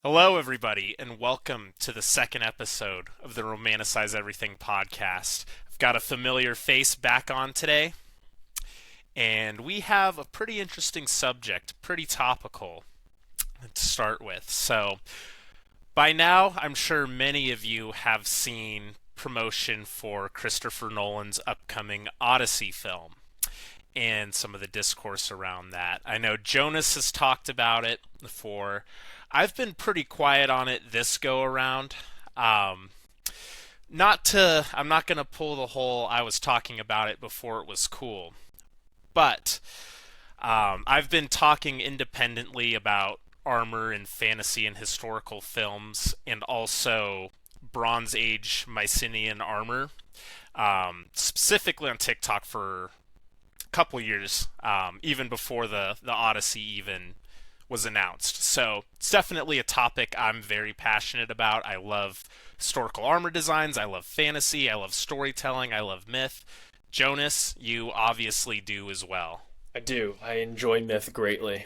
Hello, everybody, and welcome to the second episode of the Romanticize Everything Podcast. I've got a familiar face back on today, and we have a pretty interesting subject, pretty topical to start with. So, by now, I'm sure many of you have seen promotion for Christopher Nolan's upcoming Odyssey film and some of the discourse around that. I know Jonas has talked about it before. I've been pretty quiet on it this go around. Um, I'm not going to pull the whole I was talking about it before it was cool. But I've been talking independently about armor in fantasy and historical films and also Bronze Age Mycenaean armor, specifically on TikTok for couple years, even before the Odyssey even was announced. So it's definitely a topic I'm very passionate about. I love historical armor designs. I love fantasy. I love storytelling. I love myth. Jonas, you obviously do as well. I do. I enjoy myth greatly.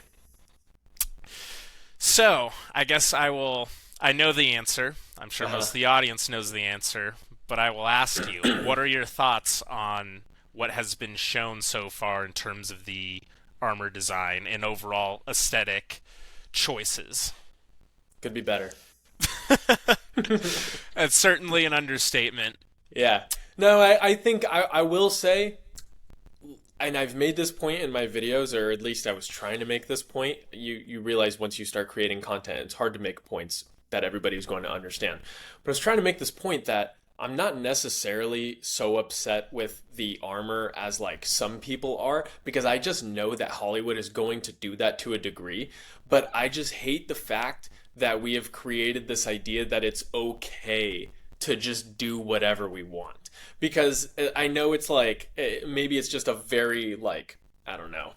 So I guess I will. I know the answer. I'm sure Uh-huh. most of the audience knows the answer, but I will ask you, what are your thoughts on what has been shown so far in terms of the armor design and overall aesthetic choices? Could be better. That's certainly an understatement. Yeah. No, I think I will say, and I've made this point in my videos, or at least I was trying to make this point. You realize once you start creating content, it's hard to make points that everybody's going to understand. But I was trying to make this point that I'm not necessarily so upset with the armor as like some people are, because I just know that Hollywood is going to do that to a degree. But I just hate the fact that we have created this idea that it's okay to just do whatever we want. Because I know it's like, maybe it's just a very, like, I don't know,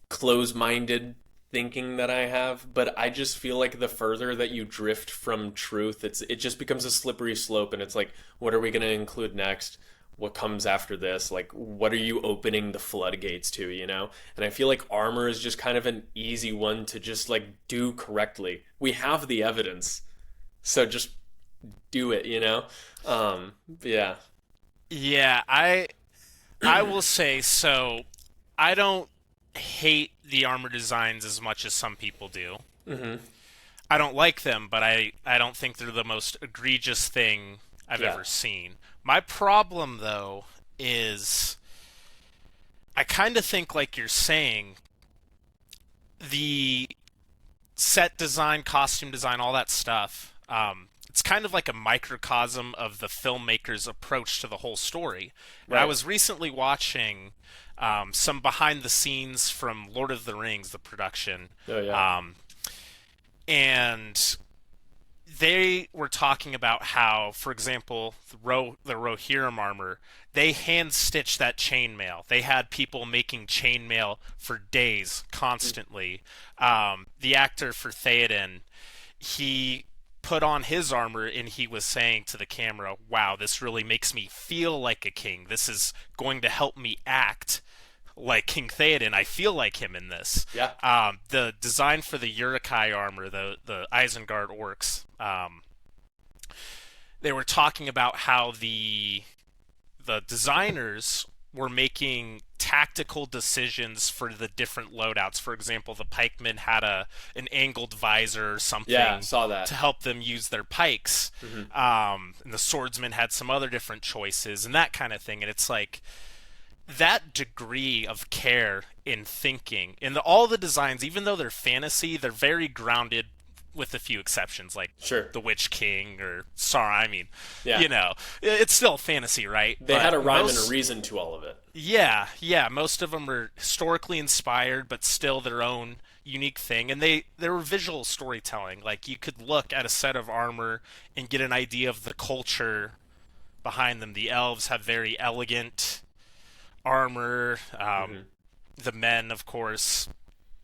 close-minded thinking that I have, but I just feel like the further that you drift from truth, it just becomes a slippery slope, and it's like, what are we going to include next? What comes after this? Like, what are you opening the floodgates to, you know? And I feel like armor is just kind of an easy one to just like do correctly. We have the evidence, so just do it, you know? Yeah. Yeah, I will say so. I don't hate the armor designs as much as some people do. Hmm. I don't like them, but I don't think they're the most egregious thing I've Yeah. ever seen. My problem though is I kind of think like you're saying the set design, costume design, all that stuff. It's kind of like a microcosm of the filmmaker's approach to the whole story. And I Right. was recently watching some behind the scenes from Lord of the Rings, the production, Oh yeah. um, and they were talking about how, for example, the Rohirrim armor, they hand stitched that chainmail. They had people making chainmail for days, constantly. The actor for Theoden, he put on his armor and he was saying to the camera, "Wow, this really makes me feel like a king. This is going to help me act like King Theoden. I feel like him in this." Yeah. The design for the Uruk-hai armor, the Isengard orcs, they were talking about how the designers were making tactical decisions for the different loadouts. For example, the pikemen had an angled visor or Yeah. something Saw that. to help them use their pikes, Hmm. and the swordsmen had some other different choices and that kind of thing. And it's like that degree of care in thinking in all the designs, even though they're fantasy, they're very grounded with a few exceptions, like Sure. the Witch King or sorry, I mean, Yeah. it's still fantasy, right? They had But a rhyme and a most, reason to all of it. yeah, most of them are historically inspired, but still their own unique thing, and they were visual storytelling. Like you could look at a set of armor and get an idea of the culture behind them. The elves have very elegant armor. Hmm. The men, of course,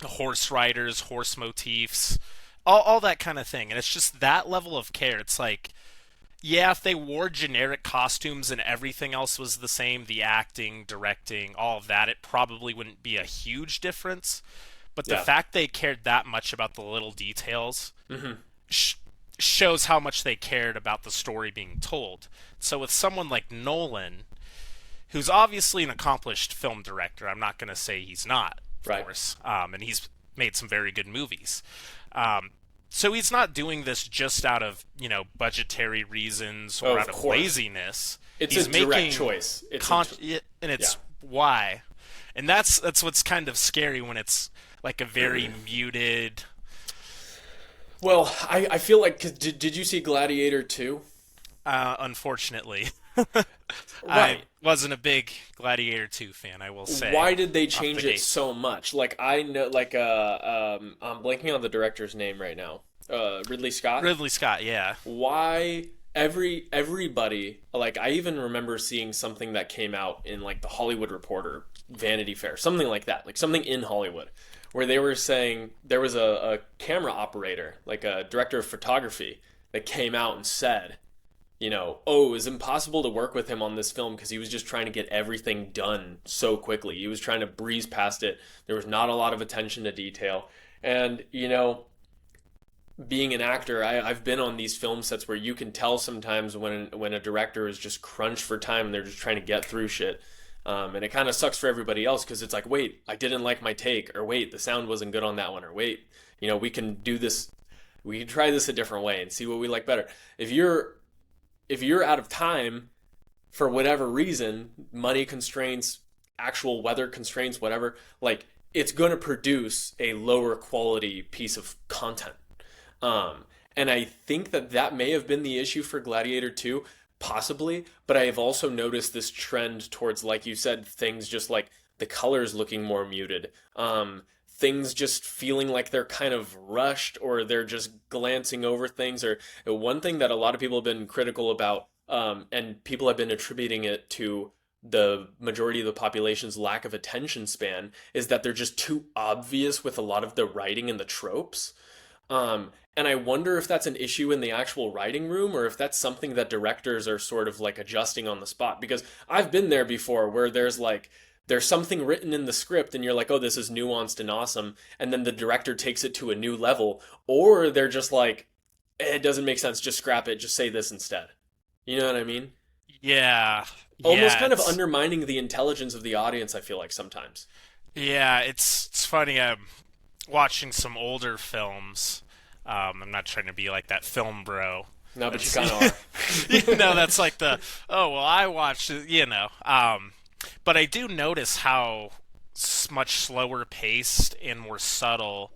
horse riders, horse motifs, all that kind of thing. And it's just that level of care. It's like, yeah, if they wore generic costumes and everything else was the same, the acting, directing, all of that, it probably wouldn't be a huge difference. But the Yeah. fact they cared that much about the little details Hmm. sh- shows how much they cared about the story being told. So with someone like Nolan, who's obviously an accomplished film director, I'm not going to say he's not, of Right. course, and he's made some very good movies. Um, so he's not doing this just out of budgetary reasons Oh, or of out of course. laziness. It's He's a direct making choice. and Yeah. it's why, and that's what's kind of scary when it's like a very muted. Well, I feel like, 'cause did you see Gladiator 2? Unfortunately, I Right. wasn't a big Gladiator 2 fan, I will say. Why did they Off change the it gate. so much? Like I know, like I'm blanking on the director's name right now. Ridley Scott. Ridley Scott, yeah. Why everybody, like I even remember seeing something that came out in like the Hollywood Reporter, Vanity Fair, something like that, like something in Hollywood, where they were saying there was a camera operator, like a director of photography, that came out and said, oh, it was impossible to work with him on this film because he was just trying to get everything done so quickly. He was trying to breeze past it. There was not a lot of attention to detail. And, being an actor, I've been on these film sets where you can tell sometimes when a director is just crunched for time and they're just trying to get through shit. And it kind of sucks for everybody else because it's like, wait, I didn't like my take, or wait, the sound wasn't good on that one, or wait, we can do this, we can try this a different way and see what we like better. If you're out of time for whatever reason, money constraints, actual weather constraints, whatever, like it's going to produce a lower quality piece of content. And I think that may have been the issue for Gladiator 2, possibly, but I have also noticed this trend towards, like you said, things just like the colors looking more muted. Things just feeling like they're kind of rushed, or they're just glancing over things. Or one thing that a lot of people have been critical about, and people have been attributing it to the majority of the population's lack of attention span, is that they're just too obvious with a lot of the writing and the tropes. And I wonder if that's an issue in the actual writing room, or if that's something that directors are sort of like adjusting on the spot. Because I've been there before where there's something written in the script and you're like, oh, this is nuanced and awesome. And then the director takes it to a new level. Or they're just like, it doesn't make sense. Just scrap it. Just say this instead. You know what I mean? Yeah. Almost Yeah, kind of undermining the intelligence of the audience, I feel like sometimes. yeah, it's funny. I'm watching some older films. I'm not trying to be like that film bro. No, but you That's kind of that's like the oh well, I watched it. But I do notice how much slower paced and more subtle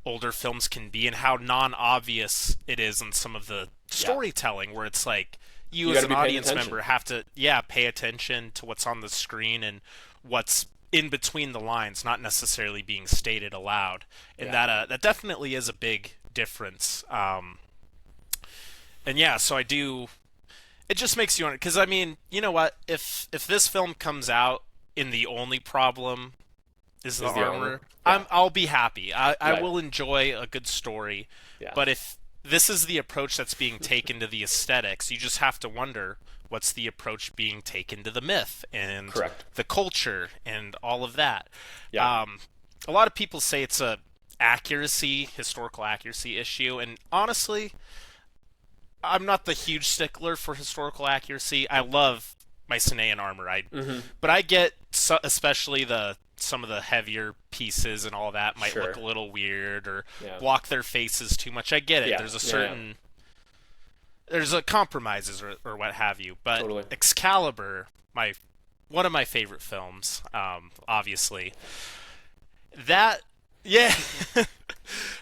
older films can be, and how non-obvious it is in some of the yeah. storytelling, where it's like you You got as to an be paying audience attention. member have to pay attention to what's on the screen and what's in between the lines, not necessarily being stated aloud, and Yeah. that definitely is a big difference. And yeah, so I do. It just makes you wonder, because I mean, you know what? If this film comes out and the only problem is the Is the armor, armor. Yeah. I'll be happy. I Right. will enjoy a good story. Yeah. But if this is the approach that's being taken to the aesthetics, you just have to wonder what's the approach being taken to the myth and Correct. the culture and all of that. Yeah. A lot of people say it's a historical accuracy issue, and honestly, I'm not the huge stickler for historical accuracy. I love my Sanaean armor, but I get especially some of the heavier pieces and all that might Sure. look a little weird or Yeah. block their faces too much. I get it. Yeah. There's a Yeah, certain there's a compromises or what have you. But Totally. Excalibur, one of my favorite films, obviously. That yeah,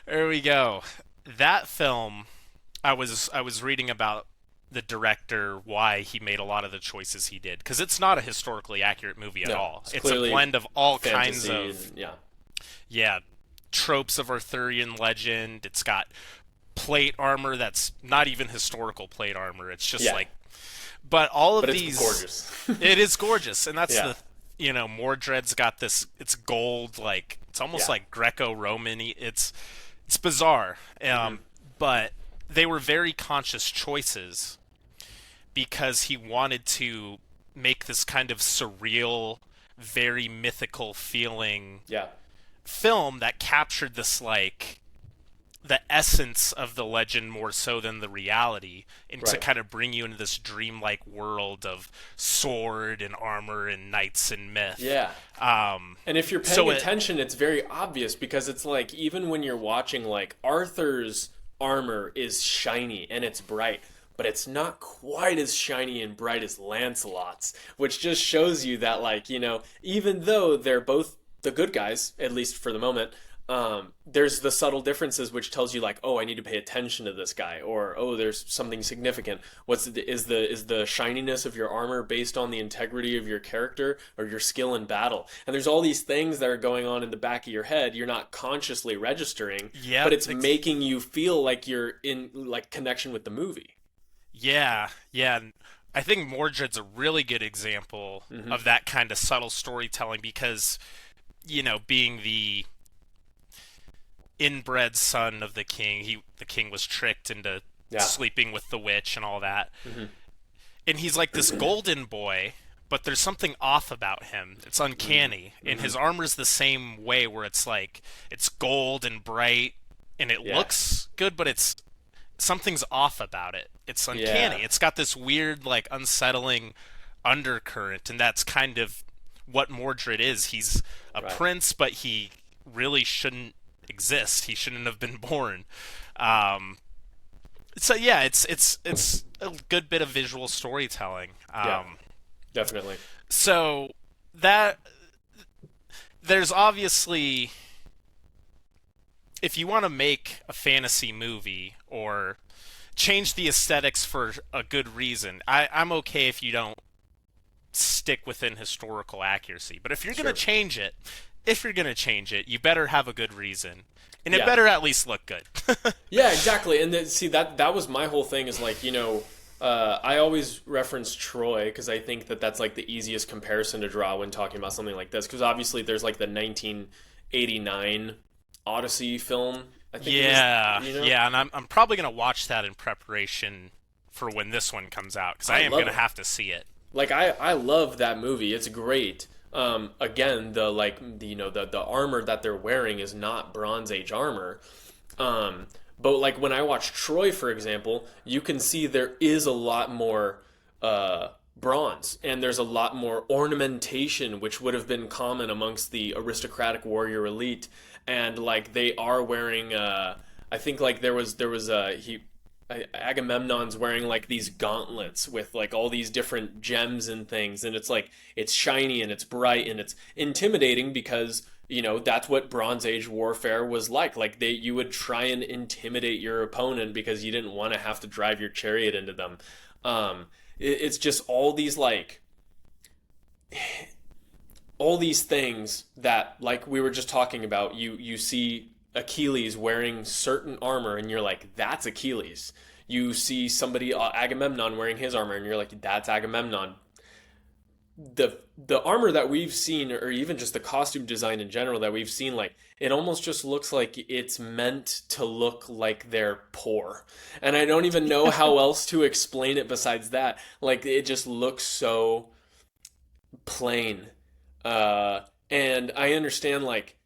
there we go. That film, I was reading about the director, why he made a lot of the choices he did, because it's not a historically accurate movie at No, all. it's It's a clearly blend of all kinds fantasy of and, yeah. yeah tropes of Arthurian legend. It's got plate armor that's not even historical plate armor. It's just Yeah. like, but all of But it's these, gorgeous. it is gorgeous, and that's Yeah. Mordred's got this. It's gold, like it's almost Yeah. like Greco-Roman. It's bizarre, but they were very conscious choices because he wanted to make this kind of surreal, very mythical feeling Yeah. film that captured this like the essence of the legend more so than the reality, and to Right. kind of bring you into this dreamlike world of sword and armor and knights and myth. Yeah. And if you're paying So attention, it's very obvious because it's like even when you're watching, like Arthur's armor is shiny and it's bright, but it's not quite as shiny and bright as Lancelot's, which just shows you that, like, even though they're both the good guys, at least for the moment, there's the subtle differences which tells you, like, oh, I need to pay attention to this guy, or oh, there's something significant. Is the shininess of your armor based on the integrity of your character or your skill in battle? And there's all these things that are going on in the back of your head you're not consciously registering, yeah, but it's making you feel like you're in, like, connection with the movie. yeah. I think Mordred's a really good example of that kind of subtle storytelling because, being the inbred son of the king, the king was tricked into Yeah. sleeping with the witch and all that. Mm-hmm. And he's like this golden boy, but there's something off about him. It's uncanny. Mm-hmm. And his armor's the same way, where it's like it's gold and bright and it looks good, but it's something's off about it. It's uncanny. Yeah. It's got this weird, like, unsettling undercurrent, and that's kind of what Mordred is. He's a Right. prince, but he really shouldn't exist. He shouldn't have been born. So yeah, it's a good bit of visual storytelling. Yeah. Definitely. So that there's obviously, if you want to make a fantasy movie or change the aesthetics for a good reason, I'm okay if you don't stick within historical accuracy. But if you're Sure. going to change it, you better have a good reason. And it Yeah. better at least look good. Yeah, exactly. And see, that was my whole thing, is like, I always reference Troy because I think that that's like the easiest comparison to draw when talking about something like this, because obviously there's like the 1989 Odyssey film, I think. Yeah, it is, yeah, and I'm probably going to watch that in preparation for when this one comes out, because I am love going to it. have to see it. Like, I love that movie. It's great. Again, the armor that they're wearing is not Bronze Age armor. But like when I watch Troy, for example, you can see there is a lot more bronze, and there's a lot more ornamentation, which would have been common amongst the aristocratic warrior elite. And like they are wearing, I think like there was Agamemnon's wearing like these gauntlets with like all these different gems and things, and it's like it's shiny and it's bright and it's intimidating because that's what Bronze Age warfare was like. Like you would try and intimidate your opponent because you didn't want to have to drive your chariot into them. It's just all these things that, like we were just talking about, you see Achilles wearing certain armor and you're like, that's Achilles. You see somebody, Agamemnon, wearing his armor and you're like, that's Agamemnon. The armor that we've seen, or even just the costume design in general that we've seen, like it almost just looks like it's meant to look like they're poor. And I don't even know how else to explain it besides that. Like it just looks so plain. And I understand, like,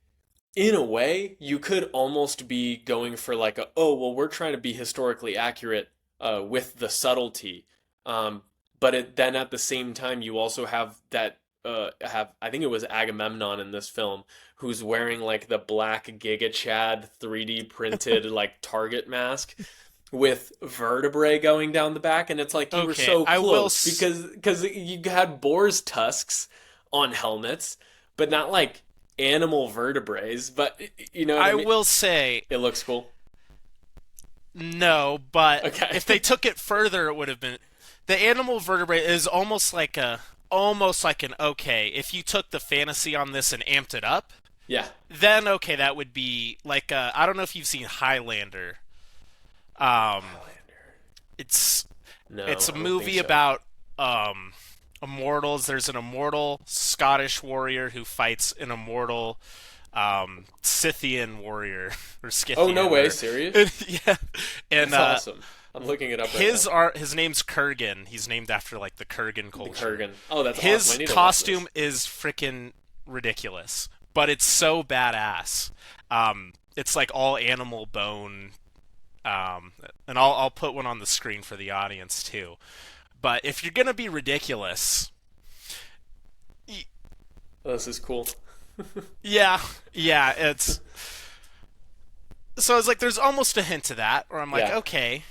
in a way, you could almost be going for like we're trying to be historically accurate with the subtlety. But then at the same time, you also have that I think it was Agamemnon in this film who's wearing like the black Giga Chad 3D printed like target mask with vertebrae going down the back, and it's like you were so close because you had boar's tusks on helmets, but not like animal vertebrae. But you know what I mean? will say It looks cool. no, but Okay. if they took it further, it would have been. The animal vertebrae is almost like an okay. If you took the fantasy on this and amped it up, Yeah. then okay, that would be like I don't know if you've seen Highlander. It's No, it's a I don't movie think so. about immortals. There's an immortal Scottish warrior who fights an immortal Scythian warrior or Scythian. Oh, no way, serious? Yeah, and That's awesome. I'm looking it up right now. his name's Kurgan. He's named after like the Kurgan culture. Kurgan. Oh, that's His awesome. I need to watch costume this. is freaking ridiculous, but it's so badass. it's like all animal bone. And I'll put one on the screen for the audience too. But if you're gonna be ridiculous, Oh, this is cool. yeah, yeah, it's so it's like there's almost a hint to that, where I'm like, Yeah. okay,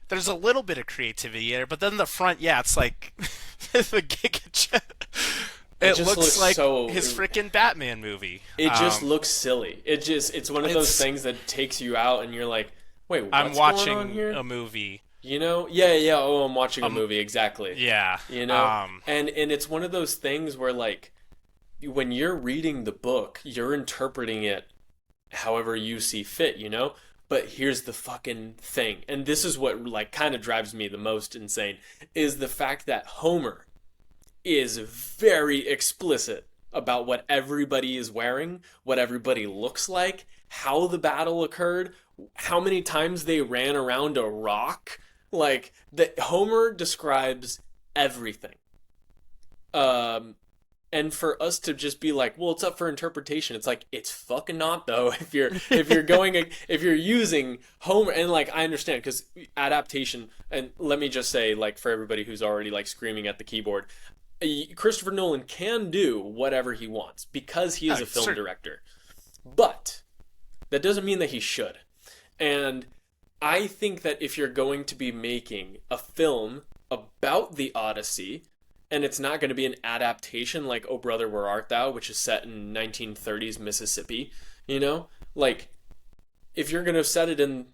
there's a little bit of creativity there, but then the front, yeah, it's like the Giga. It It just looks looks like so. his freaking Batman movie. It just looks silly. It's one of those It's things that takes you out, and you're like, wait, I'm what's going on watching here? a movie. You know? Yeah, yeah. Oh, I'm watching a movie. Exactly. Yeah. You know? And it's one of those things where like when you're reading the book, you're interpreting it however you see fit, you know? But here's the fucking thing. And this is what like kind of drives me the most insane is the fact that Homer is very explicit about what everybody is wearing, what everybody looks like, how the battle occurred, how many times they ran around a rock. Like the Homer describes everything. And for us to just be like, well, it's up for interpretation. It's like it's fucking not though. If you're using Homer and like I understand because adaptation and let me just say like for everybody who's already like screaming at the keyboard, Christopher Nolan can do whatever he wants because he is a film director. But that doesn't mean that he should. And I think that if you're going to be making a film about the Odyssey, and it's not going to be an adaptation like Oh Brother, Where Art Thou, which is set in 1930s Mississippi, you know? Like, if you're going to set it in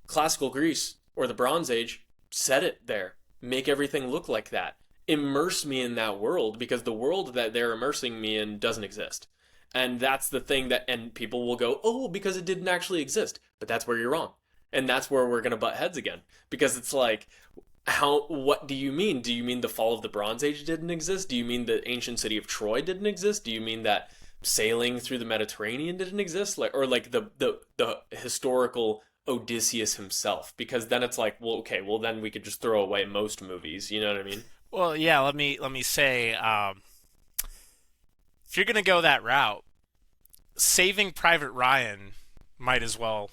classical Greece or the Bronze Age, set it there. Make everything look like that. Immerse me in that world because the world that they're immersing me in doesn't exist. And that's the thing that, and people will go, oh, because it didn't actually exist. But that's where you're wrong. And that's where we're going to butt heads again. Because it's like, what do you mean? Do you mean the fall of the Bronze Age didn't exist? Do you mean the ancient city of Troy didn't exist? Do you mean that sailing through the Mediterranean didn't exist? Like, or like the historical Odysseus himself? Because then it's like, well, okay, well then we could just throw away most movies. You know what I mean? Well, yeah. Let me say, if you're gonna go that route, Saving Private Ryan might as well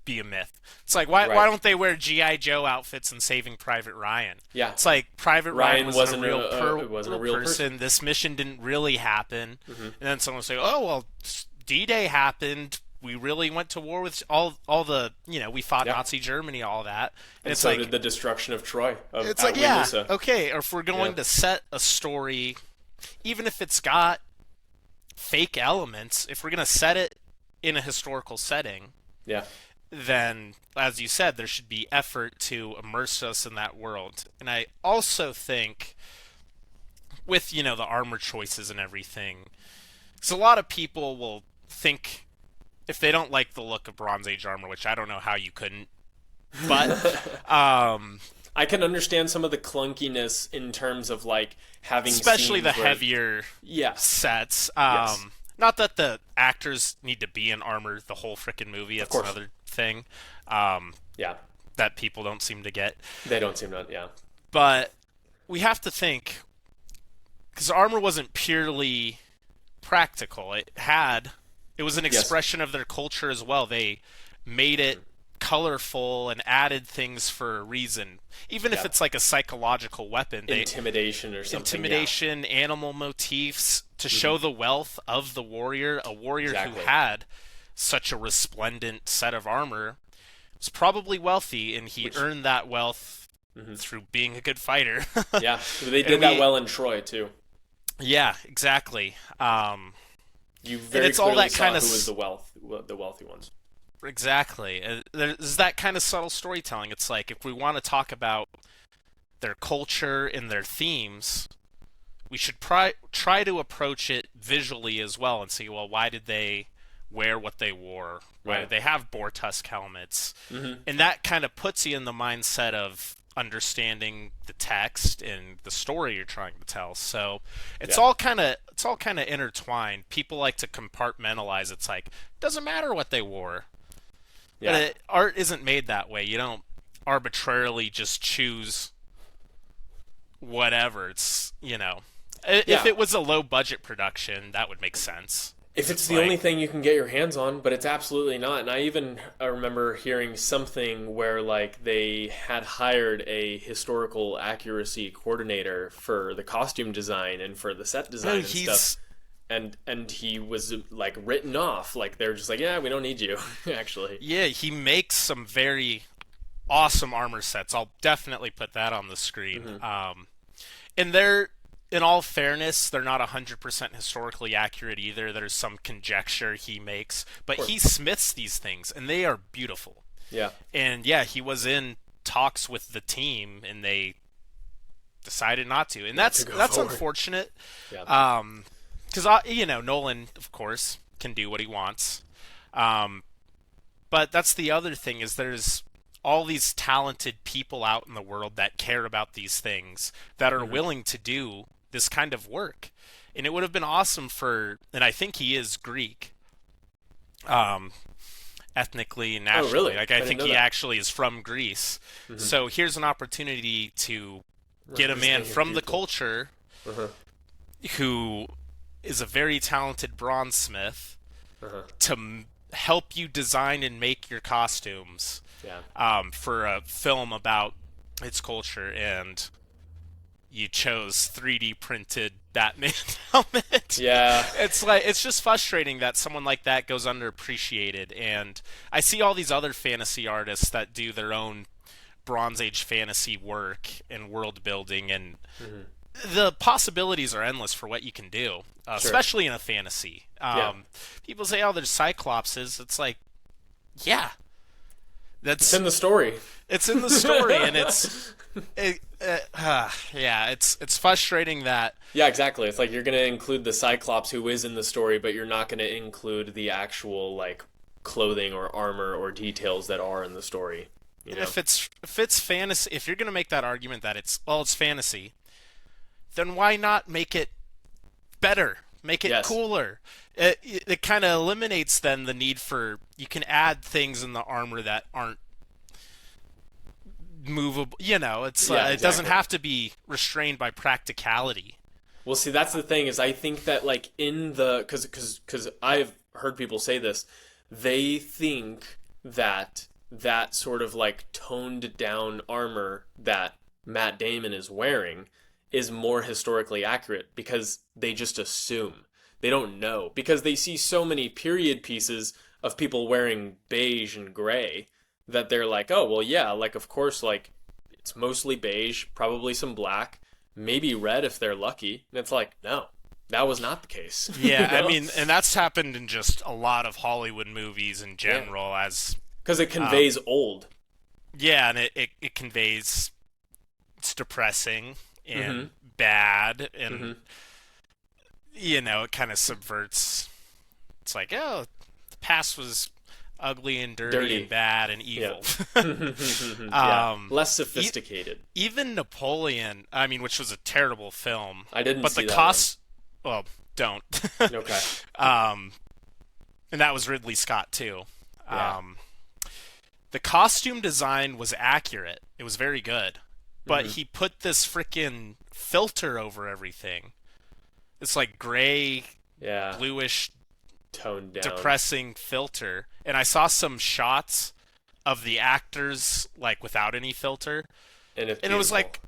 be a myth. It's like why don't they wear GI Joe outfits in Saving Private Ryan? Yeah. It's like Private Ryan wasn't a real, it wasn't a real person. This mission didn't really happen. Mm-hmm. And then someone will say, "Oh well, D-Day happened. We really went to war with all the we fought Nazi Germany, all that." And it's so like did the destruction of Troy. It's like okay. Or if we're going to set a story, even if it's got fake elements, if we're gonna set it in a historical setting, then, as you said, there should be effort to immerse us in that world. And I also think, with, the armor choices and everything, because a lot of people will think, if they don't like the look of Bronze Age armor, which I don't know how you couldn't, but I can understand some of the clunkiness in terms of, like, having especially the where... heavier sets. Yes. Not that the actors need to be in armor the whole frickin' movie. That's another thing. That people don't seem to get. They don't seem to, But we have to think, because armor wasn't purely practical. It was an expression of their culture as well. They made it colorful and added things for a reason. Even if it's like a psychological weapon. Intimidation or something. Animal motifs to show the wealth of the warrior. A warrior who had such a resplendent set of armor was probably wealthy, and he earned that wealth through being a good fighter. They did that well in Troy too. Yeah, exactly. You very it's clearly all that saw kind of who was the wealthy ones. Exactly. There's that kind of subtle storytelling. It's like, if we want to talk about their culture and their themes, we should try to approach it visually as well and see, well, why did they wear what they wore? Why did they have boar tusk helmets? And that kind of puts you in the mindset of understanding the text and the story you're trying to tell. So it's all kind of intertwined. People like to compartmentalize. It's like, doesn't matter what they wore. But art isn't made that way. You don't arbitrarily just choose whatever. It's, if it was a low budget production, that would make sense. If it's the only thing you can get your hands on, but it's absolutely not. And I remember hearing something where like they had hired a historical accuracy coordinator for the costume design and for the set design and stuff. And he was like written off. Like they're just like, yeah, we don't need you, actually. Yeah, he makes some very awesome armor sets. I'll definitely put that on the screen. And they're, in all fairness, they're not 100% historically accurate either. There's some conjecture he makes, but he smiths these things, and they are beautiful. Yeah. And yeah, he was in talks with the team, and they decided not to, and that's unfortunate. Yeah. Because Nolan, of course, can do what he wants. But that's the other thing, is there's all these talented people out in the world that care about these things, that are willing to do this kind of work. And it would have been awesome and I think he is Greek, ethnically and nationally. Oh, really? Like, I think he actually is from Greece. So here's an opportunity to get a man from the culture who is a very talented bronzesmith to help you design and make your costumes for a film about its culture. And you chose 3D printed Batman helmet. Yeah. It's just frustrating that someone like that goes underappreciated. And I see all these other fantasy artists that do their own Bronze Age fantasy work and world building, and the possibilities are endless for what you can do, especially in a fantasy. People say, oh, there's Cyclopses. It's like, yeah. It's in the story. It's in the story, and it's frustrating that. Yeah, exactly. It's like you're going to include the Cyclops who is in the story, but you're not going to include the actual like clothing or armor or details that are in the story. You know? If it's fantasy, if you're going to make that argument that it's fantasy, then why not make it better? Make it cooler. It kind of eliminates then the need for, you can add things in the armor that aren't movable. It doesn't have to be restrained by practicality. Well, see, that's the thing, is I think that like in the because I've heard people say this, they think that sort of like toned down armor that Matt Damon is wearing is more historically accurate, because they just assume. They don't know, because they see so many period pieces of people wearing beige and gray that they're like, oh, well, yeah, like, of course, like, it's mostly beige, probably some black, maybe red if they're lucky. And it's like, no, that was not the case. Yeah, I mean, and that's happened in just a lot of Hollywood movies in general, as because it conveys old. Yeah, and it conveys it's depressing and bad, and it kind of subverts. It's like, oh, the past was ugly and dirty and bad and evil. Less sophisticated. Even Napoleon, I mean, which was a terrible film. I didn't see the that cost. Well, don't. Okay. And that was Ridley Scott too. Yeah. The costume design was accurate. It was very good. But he put this freaking filter over everything. It's like gray, bluish, toned down, depressing filter. And I saw some shots of the actors like without any filter, and it was like,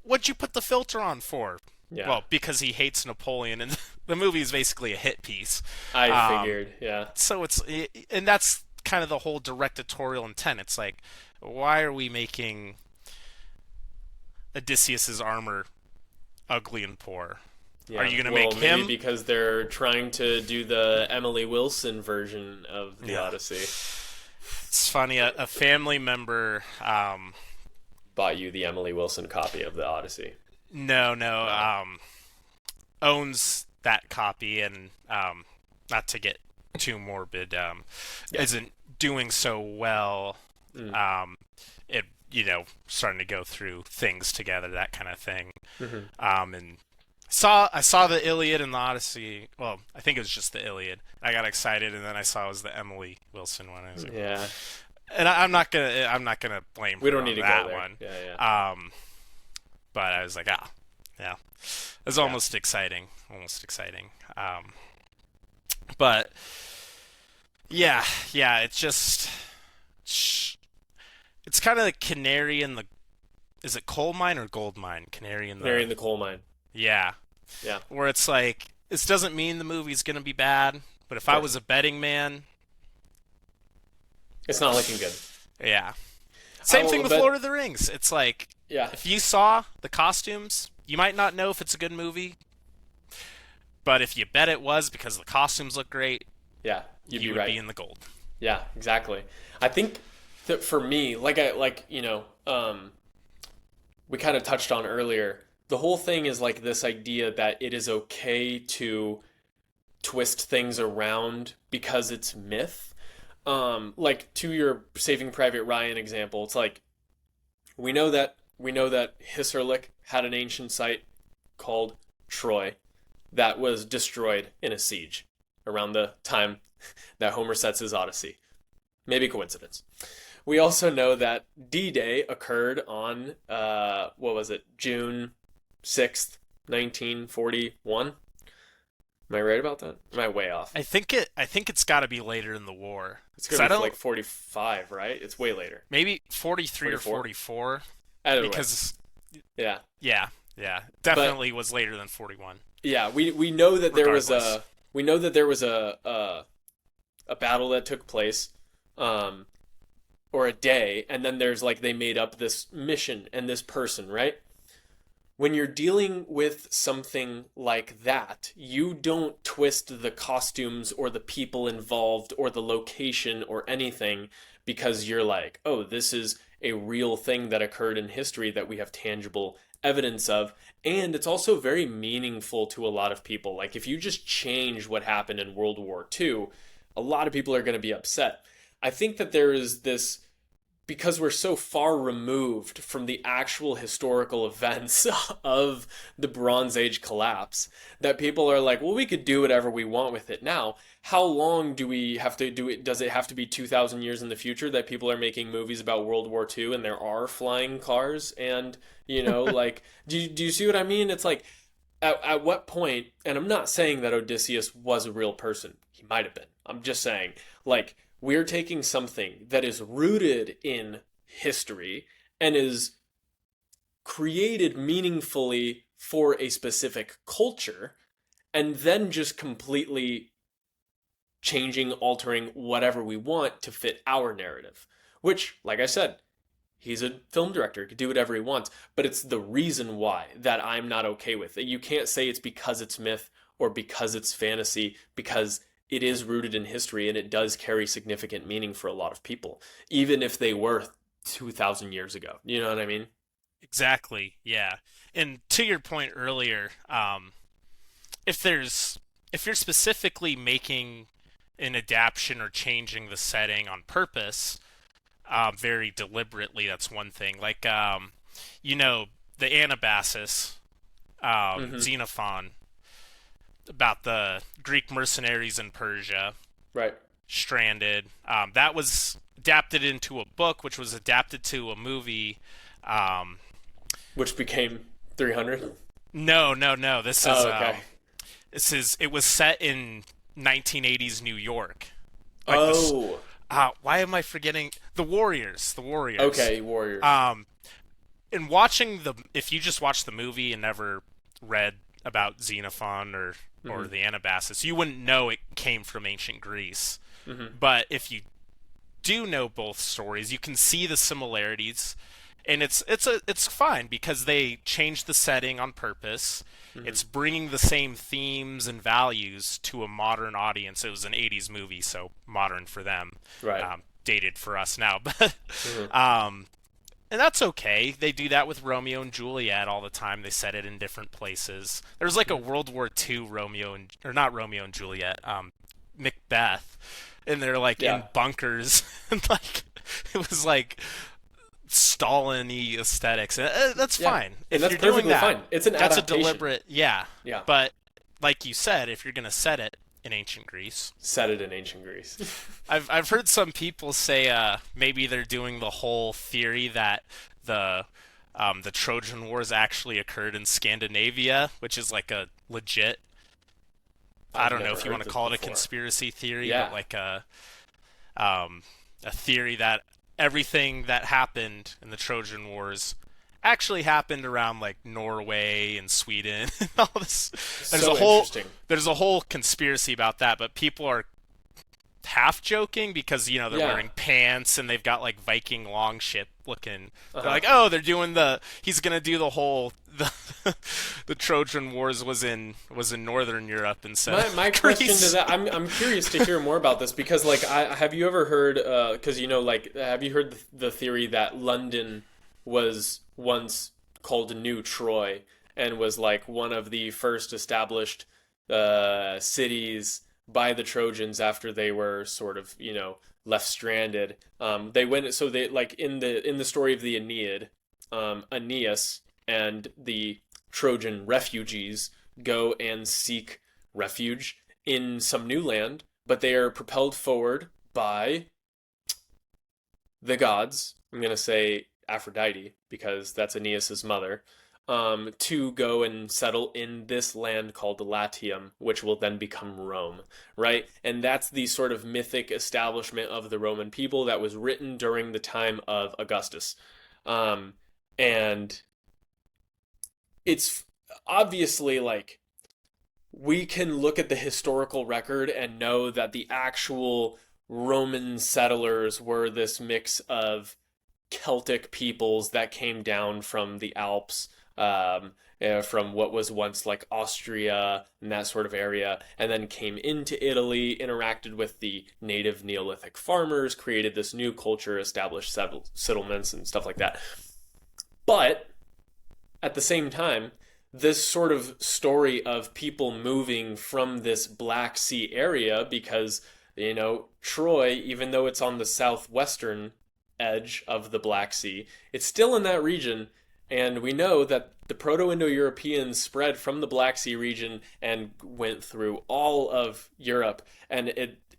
what'd you put the filter on for? Yeah. Well, because he hates Napoleon, and the movie is basically a hit piece. I figured, yeah. So and that's kind of the whole directorial intent. It's like, why are we making Odysseus's armor ugly and poor? Yeah. Are you going to make him? Maybe because they're trying to do the Emily Wilson version of the Odyssey. It's funny. A family member bought you the Emily Wilson copy of the Odyssey. No. Owns that copy, and not to get too morbid, isn't doing so well. Starting to go through things together, that kind of thing. And I saw the Iliad and the Odyssey. Well, I think it was just the Iliad. I got excited, and then I saw it was the Emily Wilson one. I was like, yeah. And I'm not gonna blame. We don't need to that go there. one. Yeah. But I was like, yeah. It was almost exciting. But yeah, yeah, it's just it's kind of the canary in the is it coal mine or gold mine? Canary in Canary the in the coal mine. yeah, Yeah, where it's like this doesn't mean the movie's gonna be bad, but if I sure. was a betting man, It's not looking good. yeah. I Same thing will with bet. Lord of the Rings. It's like Yeah, if you saw the costumes, you might not know if it's a good movie, but if you bet it was because the costumes look great, yeah, you'd you be would right. be in the gold. Yeah, exactly. I think that for me, we kind of touched on earlier, the whole thing is like this idea that it is okay to twist things around because it's myth. Like to your Saving Private Ryan example, it's like we know that Hisarlik had an ancient site called Troy that was destroyed in a siege around the time that Homer sets his Odyssey. Maybe coincidence. We also know that D-Day occurred on what was it, June 6th, 1941. Am I right about that? Am I way off? I think it's got to be later in the war. It's 'Cause gonna I be don't like 45, right? It's way later. maybe 43 or 44. 44 Either way, because yeah, yeah, yeah, but definitely was later than 41 yeah, we know that there was regardless. a battle that took place, um, or a day, and then there's like they made up this mission and this person, right? When you're dealing with something like that, you don't twist the costumes or the people involved or the location or anything because you're like, oh, this is a real thing that occurred in history that we have tangible evidence of. And it's also very meaningful to a lot of people. Like, if you just change what happened in World War II, a lot of people are going to be upset. I think that there is this because we're so far removed from the actual historical events of the Bronze Age collapse that people are like, well, we could do whatever we want with it now. How long do we have to do it? Does it have to be 2,000 years in the future that people are making movies about World War II and there are flying cars? And, like, do you see what I mean? It's like, at what point, and I'm not saying that Odysseus was a real person. He might have been. I'm just saying, like, we're taking something that is rooted in history and is created meaningfully for a specific culture and then just completely changing, altering whatever we want to fit our narrative. Which, like I said, he's a film director, he can do whatever he wants, but it's the reason why that I'm not okay with it. You can't say it's because it's myth or because it's fantasy, because it is rooted in history and it does carry significant meaning for a lot of people, even if they were 2,000 years ago. You know what I mean? Exactly. Yeah. And to your point earlier, if there's if you're specifically making an adaptation or changing the setting on purpose, very deliberately, that's one thing. Like, the Anabasis, Mm-hmm. Xenophon, about the Greek mercenaries in Persia, Right. stranded. That was adapted into a book, which was adapted to a movie. Um, Which became 300. no, no, no. Oh, okay. It was set in 1980s New York. Like this. Oh, Why am I forgetting the Warriors? The Warriors. okay. Warriors. Um, in watching if you just watched the movie and never read about Xenophon or Mm-hmm. the Anabasis, you wouldn't know it came from ancient Greece. Mm-hmm. But if you do know both stories, you can see the similarities, and it's fine because they changed the setting on purpose. Mm-hmm. It's bringing the same themes and values to a modern audience. It was an '80s movie, so modern for them, Right. dated for us now. But Mm-hmm. and that's okay. They do that with Romeo and Juliet all the time. They set it in different places. There's like a World War II or not Romeo and Juliet, Macbeth, and they're like in Yeah. bunkers, and like it was like Stalin-y aesthetics. And, that's Yeah. fine And if that's you're doing perfectly that. fine. It's an That's a adaptation. deliberate, yeah. Yeah. But like you said, if you're gonna set it in ancient Greece, Set it in ancient Greece. I've heard some people say maybe they're doing the whole theory that the Trojan Wars actually occurred in Scandinavia, which is like a legit I I've don't know never if you heard want to this call it a before. conspiracy theory, but Yeah. like a theory that everything that happened in the Trojan Wars actually happened around like Norway and Sweden and all this. There's a So whole interesting. there's a whole conspiracy about that, but people are half joking because they're Yeah. wearing pants and they've got like Viking longship looking. They're Uh-huh. like, oh, they're doing he's gonna do the whole the Trojan Wars was in Northern Europe instead My of question to Greece. that, I'm curious to hear more about this because like I have you ever heard because like have you heard the theory that London was once called New Troy and was like one of the first established cities by the Trojans after they were sort of left stranded. They went so they like in the story of the Aeneid, Aeneas and the Trojan refugees go and seek refuge in some new land, but they are propelled forward by the gods. I'm going to say Aphrodite because that's Aeneas's mother. To go and settle in this land called Latium, which will then become Rome, right? And that's the sort of mythic establishment of the Roman people that was written during the time of Augustus. Um, and it's obviously like we can look at the historical record and know that the actual Roman settlers were this mix of Celtic peoples that came down from the Alps, from what was once like Austria and that sort of area, and then came into Italy, interacted with the native Neolithic farmers, created this new culture, established settlements and stuff like that. But at the same time, this sort of story of people moving from this Black Sea area because, Troy, even though it's on the southwestern edge of the Black Sea, it's still in that region. And we know that the Proto-Indo-Europeans spread from the Black Sea region and went through all of Europe. And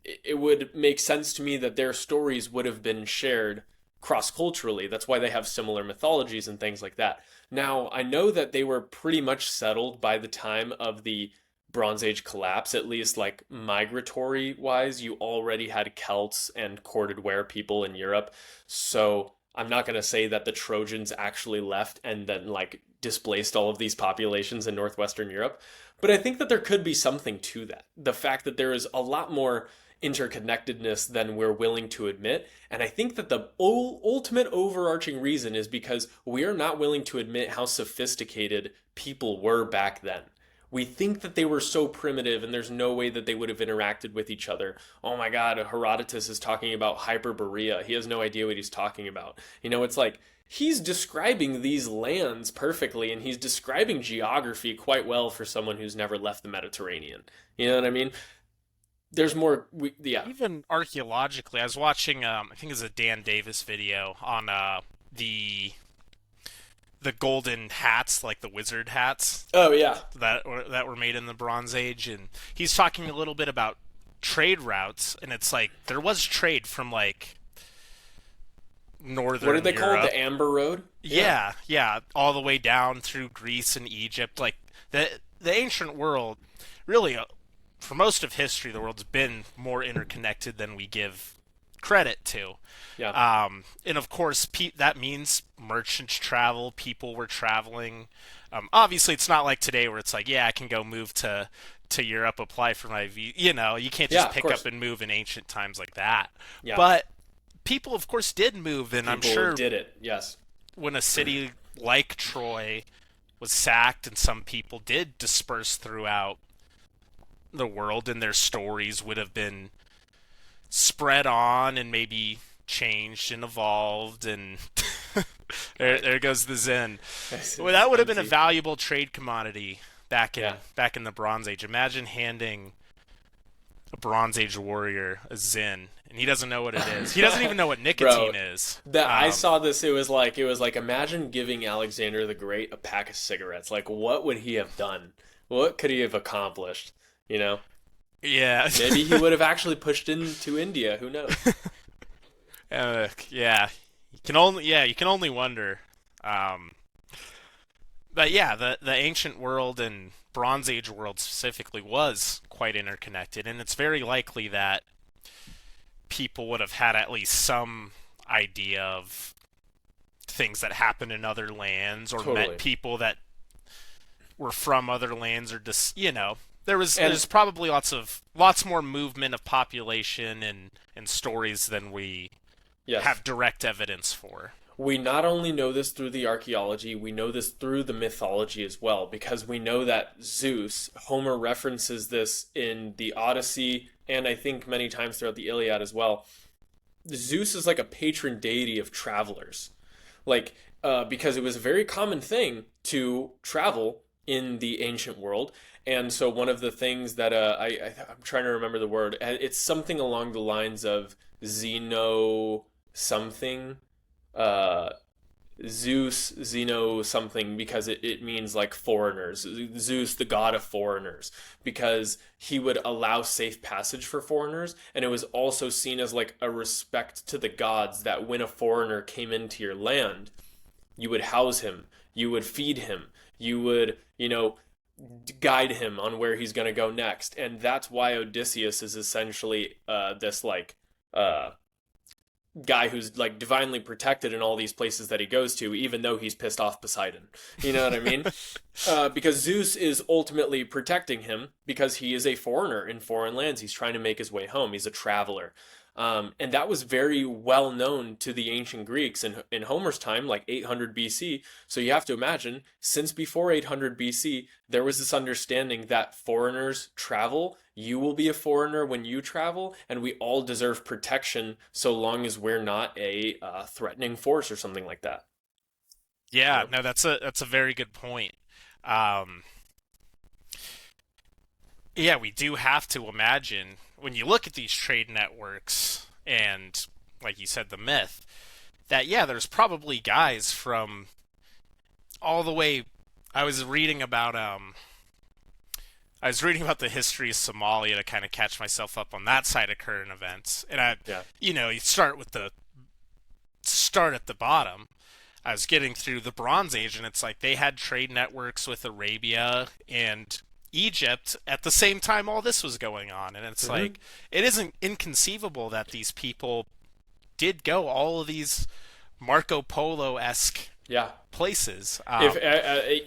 it would make sense to me that their stories would have been shared cross-culturally. That's why they have similar mythologies and things like that. Now, I know that they were pretty much settled by the time of the Bronze Age collapse, at least like migratory wise. You already had Celts and corded ware people in Europe. So I'm not going to say that the Trojans actually left and then like displaced all of these populations in northwestern Europe. But I think that there could be something to that. The fact that there is a lot more interconnectedness than we're willing to admit. And I think that the ultimate overarching reason is because we are not willing to admit how sophisticated people were back then. We think that they were so primitive and there's no way that they would have interacted with each other. Oh my God, Herodotus is talking about Hyperborea. He has no idea what he's talking about. It's like he's describing these lands perfectly and he's describing geography quite well for someone who's never left the Mediterranean. You know what I mean? There's more. Yeah. Even archaeologically, I was watching I think it's a Dan Davis video on the golden hats, like the wizard hats Oh yeah. that were made in the Bronze Age, and he's talking a little bit about trade routes, and it's like there was trade from like What northern did they call it? Europe. The Amber Road? Yeah. Yeah, all the way down through Greece and Egypt. Like the ancient world, really, for most of history, the world's been more interconnected than we give credit to. Yeah. And of course, that means merchant travel. People were traveling. Obviously, it's not like today where it's like, yeah, I can go move to Europe, apply for my visa. You can't Yeah, just of pick course. up and move in ancient times like that. Yeah. But people, of course, did move, and I'm People sure did it. Yes. when a city like Troy was sacked and some people did disperse throughout the world, and their stories would have been spread on and maybe changed and evolved, and there goes the Zen. Well, that would have been a valuable trade commodity back in Yeah. back in the Bronze Age. Imagine handing a Bronze Age warrior a Zen, and he doesn't know what it is. He doesn't even know what nicotine is. I saw this. It was like imagine giving Alexander the Great a pack of cigarettes. Like, what would he have done? What could he have accomplished? Yeah. Maybe he would have actually pushed into India. Who knows? Yeah. You can only wonder. But yeah, the ancient world and Bronze Age world specifically was quite interconnected, and it's very likely that people would have had at least some idea of things that happened in other lands or met Totally. people that were from other lands or just And there's probably lots more movement of population and stories than we yes, have direct evidence for. we not only know this through the archaeology, we know this through the mythology as well, because we know that Zeus, Homer references this in the Odyssey, and I think many times throughout the Iliad as well. Zeus is like a patron deity of travelers. Like, because it was a very common thing to travel in the ancient world. And so one of the things that I'm trying to remember the word. It's something along the lines of Xeno something. Uh, Zeus, Xeno something, because it means like foreigners. Zeus, the god of foreigners, because he would allow safe passage for foreigners. And it was also seen as like a respect to the gods that when a foreigner came into your land, you would house him, you would feed him, you would, guide him on where he's going to go next. And that's why Odysseus is essentially this like uh, guy who's like divinely protected in all these places that he goes to, even though he's pissed off Poseidon. You know what I mean? Because Zeus is ultimately protecting him because he is a foreigner in foreign lands. He's trying to make his way home. He's a traveler. And that was very well known to the ancient Greeks in Homer's time, like 800 BC. So you have to imagine, since before 800 BC, there was this understanding that foreigners travel. You will be a foreigner when you travel, and we all deserve protection so long as we're not a threatening force or something like that. You Yeah, know? no, that's a very good point. Um, yeah, we do have to imagine when you look at these trade networks and, like you said, the myth that yeah, there's probably guys from all the way. I was reading about I was reading about the history of Somalia to kind of catch myself up on that side of current events, and Yeah. you start at the bottom. I was getting through the Bronze Age, and it's like they had trade networks with Arabia and Egypt at the same time all this was going on. And it's Hmm. like, it isn't inconceivable that these people did go all of these Marco Polo esque Yeah. places. If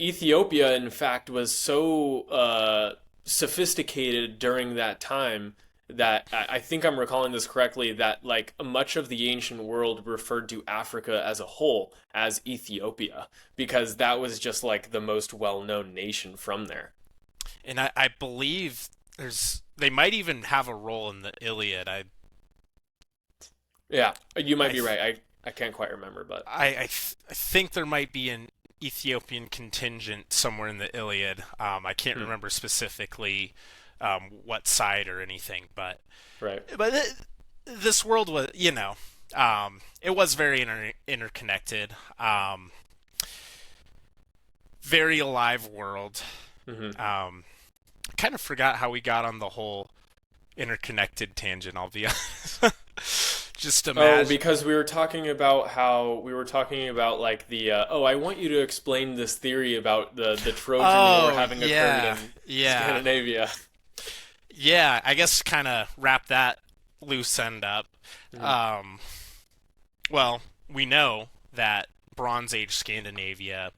Ethiopia, in fact, was so sophisticated during that time that I think I'm recalling this correctly, that like much of the ancient world referred to Africa as a whole as Ethiopia because that was just like the most well-known nation from there. And I believe they might even have a role in the Iliad. Yeah, you might I, be right. I can't quite remember, but I think there might be an Ethiopian contingent somewhere in the Iliad. I can't hmm, remember specifically what side or anything, but right. but this world was, it was very interconnected, very alive world. Hmm. Kind of forgot how we got on the whole interconnected tangent. I'll be honest. Just Oh, imagine. because we were talking about like the I want you to explain this theory about the Trojan War Oh having occurred yeah, in yeah, Scandinavia. yeah. I guess kind of wrap that loose end up. Mhm. Um, well, we know that Bronze Age Scandinavia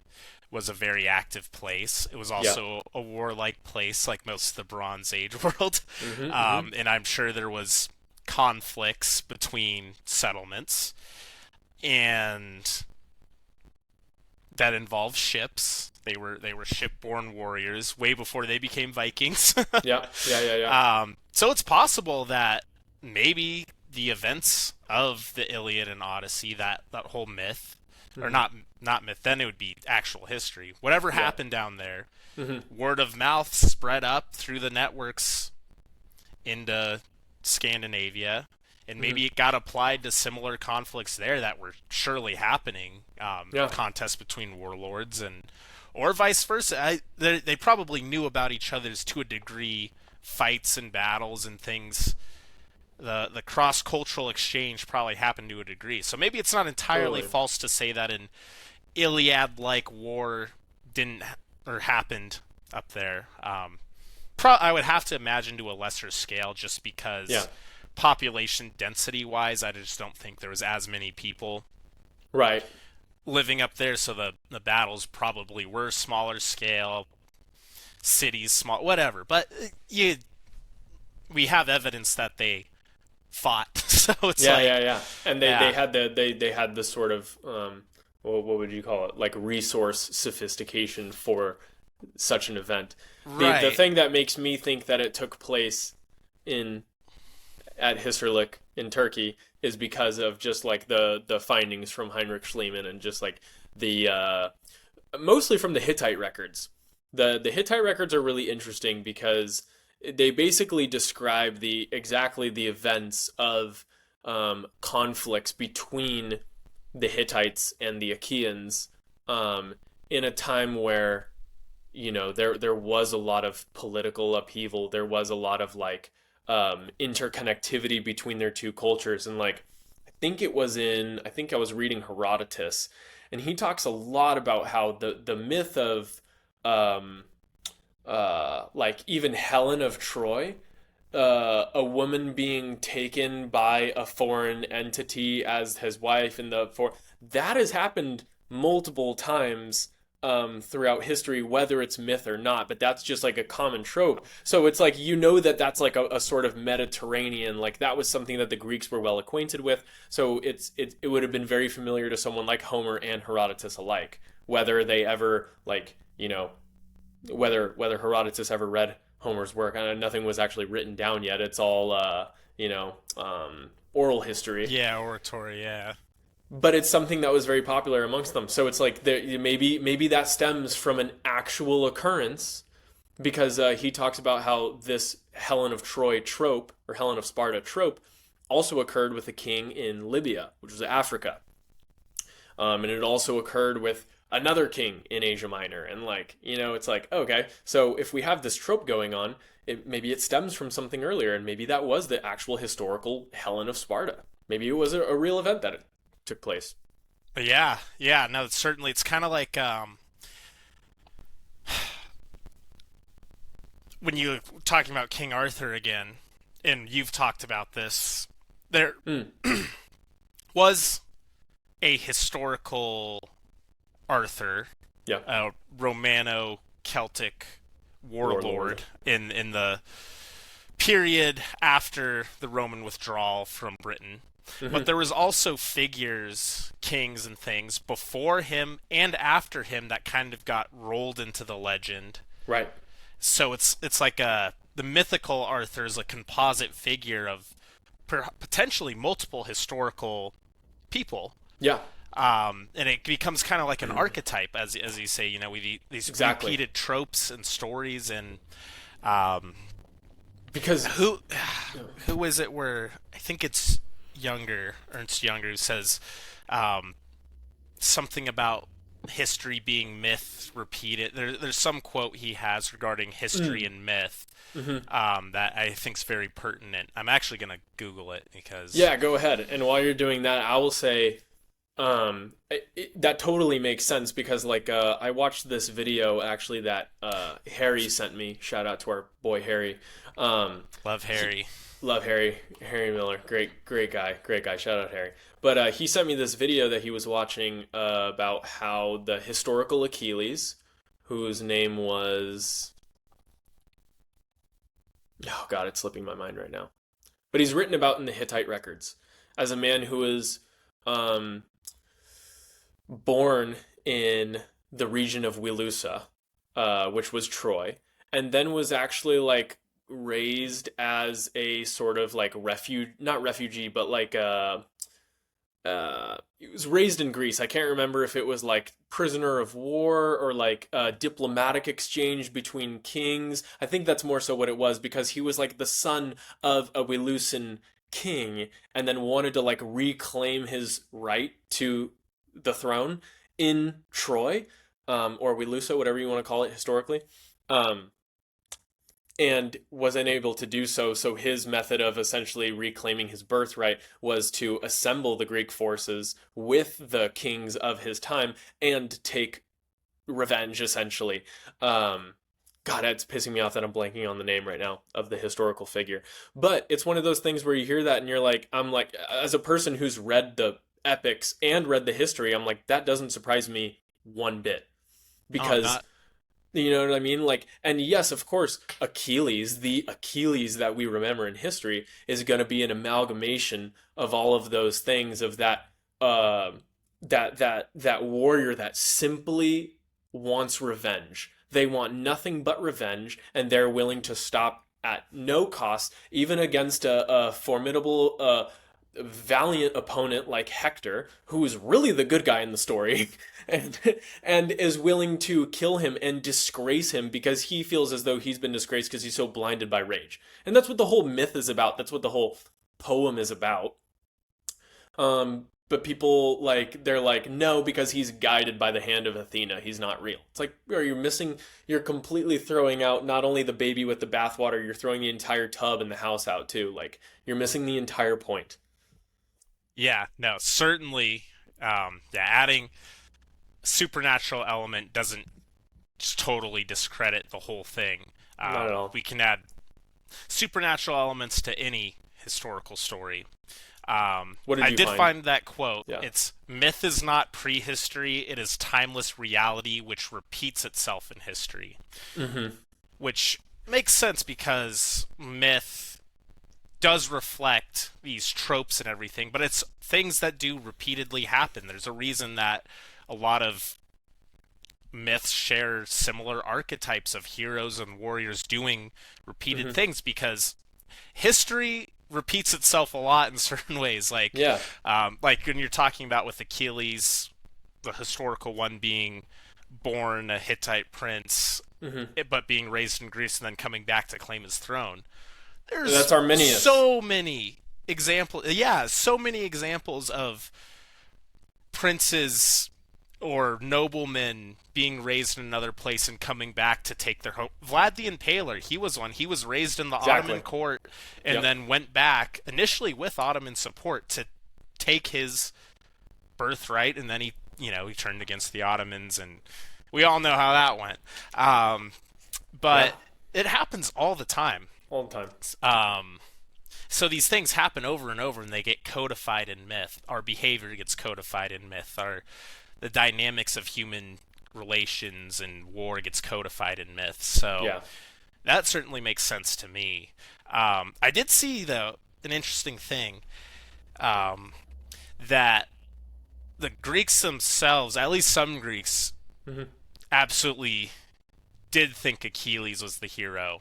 was a very active place. It was Yeah. also a warlike place, like most of the Bronze Age world. Hmm. Hmm. And I'm sure there was conflicts between settlements, and that involved ships. They were shipborne warriors way before they became Vikings. Yeah. Yeah. Yeah. Yeah. So it's possible that maybe the events of the Iliad and Odyssey, that whole myth, or Hmm. not myth, then it would be actual history. Whatever Yeah. happened down there, Hmm. word of mouth spread up through the networks into Scandinavia, and Hmm. maybe it got applied to similar conflicts there that were surely happening. Yeah. Contests between warlords and or vice versa. They probably knew about each other's to a degree, fights and battles and things. The cross cultural exchange probably happened to a degree. So maybe it's not entirely Totally. false to say that an Iliad like war didn't or happened up there. I would have to imagine to a lesser scale, just Yeah. because population density wise, I just don't think there was as many people Right. living up there. So the battles probably were smaller scale, cities small, whatever. But we have evidence that they fought, so it's Yeah, like, yeah, yeah. And they yeah, had they had this sort of what would you call it? Like resource sophistication for such an event. The right, thing that makes me think that it took place in at Hissarlik in Turkey is because of just like the findings from Heinrich Schliemann and just like the mostly from the Hittite records. The Hittite records are really interesting because they basically describe the exactly the events of conflicts between the Hittites and the Achaeans in a time where there was a lot of political upheaval. There was a lot of like interconnectivity between their two cultures, and like I think I was reading Herodotus, and he talks a lot about how the myth of um, like even Helen of Troy, a woman being taken by a foreign entity as his wife, and that has happened multiple times throughout history, whether it's myth or not. But that's just like a common trope. So it's like that that's like a sort of Mediterranean, like that was something that the Greeks were well acquainted with. So it would have been very familiar to someone like Homer and Herodotus alike, whether they ever like whether Herodotus ever read Homer's work. Nothing was actually written down yet. It's all oral history. yeah, oratory, yeah. But it's something that was very popular amongst them. So it's like maybe that stems from an actual occurrence, because he talks about how this Helen of Troy trope or Helen of Sparta trope also occurred with a king in Libya, which was Africa. And it also occurred with another king in Asia Minor. And like, it's like, okay, so if we have this trope going on, maybe it stems from something earlier, and maybe that was the actual historical Helen of Sparta. Maybe it was a real event that it took place. But yeah, yeah, no, certainly it's kind of like when you talking about King Arthur again, and you've talked about this, there Mm, was a historical Arthur, yeah, a Romano-Celtic warlord. warlord in the period after the Roman withdrawal from Britain. But Hmm. there was also figures, kings and things before him and after him that kind of got rolled into the legend. Right. So it's like the mythical Arthur is a composite figure of potentially multiple historical people. Yeah. And it becomes kind of like an archetype, as you say. We these Exactly. repeated tropes and stories, and um, Because who who is it? Where I think it's Ernst Younger, who says um, something about history being myth repeated. There's some quote he has regarding history and myth mhm. that I think is very pertinent. I'm actually gonna Google it because Yeah, go ahead. And while you're doing that, I will say that totally makes sense, because like I watched this video actually that Harry sent me. Shout out to our boy Harry. love He, Harry. love Harry Miller. Great guy. Great guy. Shout out Harry. But he sent me this video that he was watching about how the historical Achilles, whose name was, oh God, it's slipping my mind right now. But he's written about in the Hittite records as a man who was um, born in the region of Wilusa, which was Troy, and then was actually like raised as a sort of like not refugee, but like he was raised in Greece. I can't remember if it was like prisoner of war or like diplomatic exchange between kings. I think that's more so what it was, because he was like the son of a Wilusan king, and then wanted to like reclaim his right to the throne in Troy, or Wilusa, whatever you want to call it historically. Um, and was unable to do so. So his method of essentially reclaiming his birthright was to assemble the Greek forces with the kings of his time and take revenge, essentially. God, it's pissing me off that I'm blanking on the name right now of the historical figure. But it's one of those things where you hear that and you're like, I'm like, as a person who's read the epics and read the history, I'm like, that doesn't surprise me one bit. Oh, Because not you know what I mean? Like, and yes, of course, Achilles, the Achilles that we remember in history, is going to be an amalgamation of all of those things of uh, that warrior that simply wants revenge. They want nothing but revenge, and they're willing to stop at no cost, even against a formidable, valiant opponent like Hector, who is really the good guy in the story, and is willing to kill him and disgrace him because he feels as though he's been disgraced because he's so blinded by rage. And that's what the whole myth is about. That's what the whole poem is about. But people like they're like, no, because he's guided by the hand of Athena. He's not real. It's like, you're completely throwing out not only the baby with the bathwater, you're throwing the entire tub in the house out too. Like, you're missing the entire point. Yeah, no, certainly. Yeah, adding supernatural element doesn't just totally discredit the whole thing. Not at all. We can add supernatural elements to any historical story. What did I you did find? find that quote. Yeah. It's myth is not prehistory; it is timeless reality which repeats itself in history. Mm-hmm. Which makes sense because myth does reflect these tropes and everything, but it's things that do repeatedly happen. There's a reason that a lot of myths share similar archetypes of heroes and warriors doing repeated Mm-hmm. things because history repeats itself a lot in certain ways. Yeah. Like when you're talking about with Achilles, the historical one being born a Hittite prince, Mm-hmm. but being raised in Greece and then coming back to claim his throne. That's There's Arminius. so many examples. Yeah, so many examples of princes or noblemen being raised in another place and coming back to take their home. Vlad the Impaler, he was one. He was raised in the Exactly. Ottoman court and Yep. then went back initially with Ottoman support to take his birthright, and then he turned against the Ottomans, and we all know how that went. But it happens all the time. All the time. So these things happen over and over, and they get codified in myth. Our behavior gets codified in myth. The dynamics of human relations and war gets codified in myth. So Yeah. that certainly makes sense to me. I did see though an interesting thing that the Greeks themselves, at least some Greeks, Mm-hmm. absolutely did think Achilles was the hero.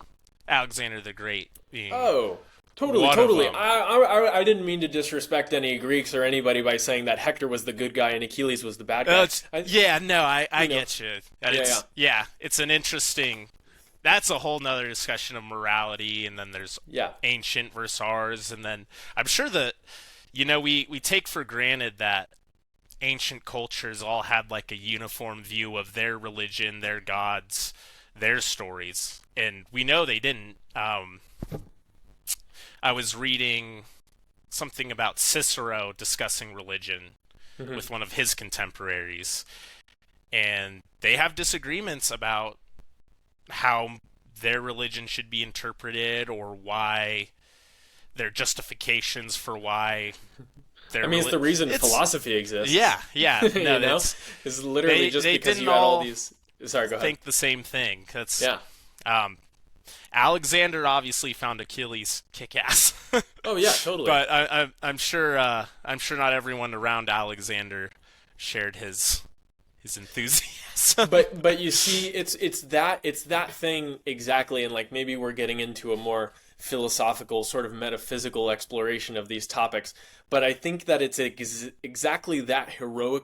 Alexander the Great being Oh, totally, one of totally. them. I didn't mean to disrespect any Greeks or anybody by saying that Hector was the good guy and Achilles was the bad guy. Yeah, no, I you know. get you. And Yeah, it's an interesting. That's a whole nother discussion of morality, and then there's Yeah. ancient versus ours, and then I'm sure that we take for granted that ancient cultures all had like a uniform view of their religion, their gods, their stories, and we know they didn't. I was reading something about Cicero discussing religion Mm-hmm. with one of his contemporaries, and they have disagreements about how their religion should be interpreted or why their justifications for why their I mean, it's the reason it's, philosophy exists. yeah no you know, that's it's literally just they because didn't you had all all these. Sorry, go ahead. think the same thing. That's Yeah. Alexander obviously found Achilles kick-ass. Oh yeah, totally. But I'm sure not everyone around Alexander shared his enthusiasm. But you see, it's that thing exactly, and like maybe we're getting into a more philosophical, sort of metaphysical exploration of these topics. But I think that it's exactly that heroic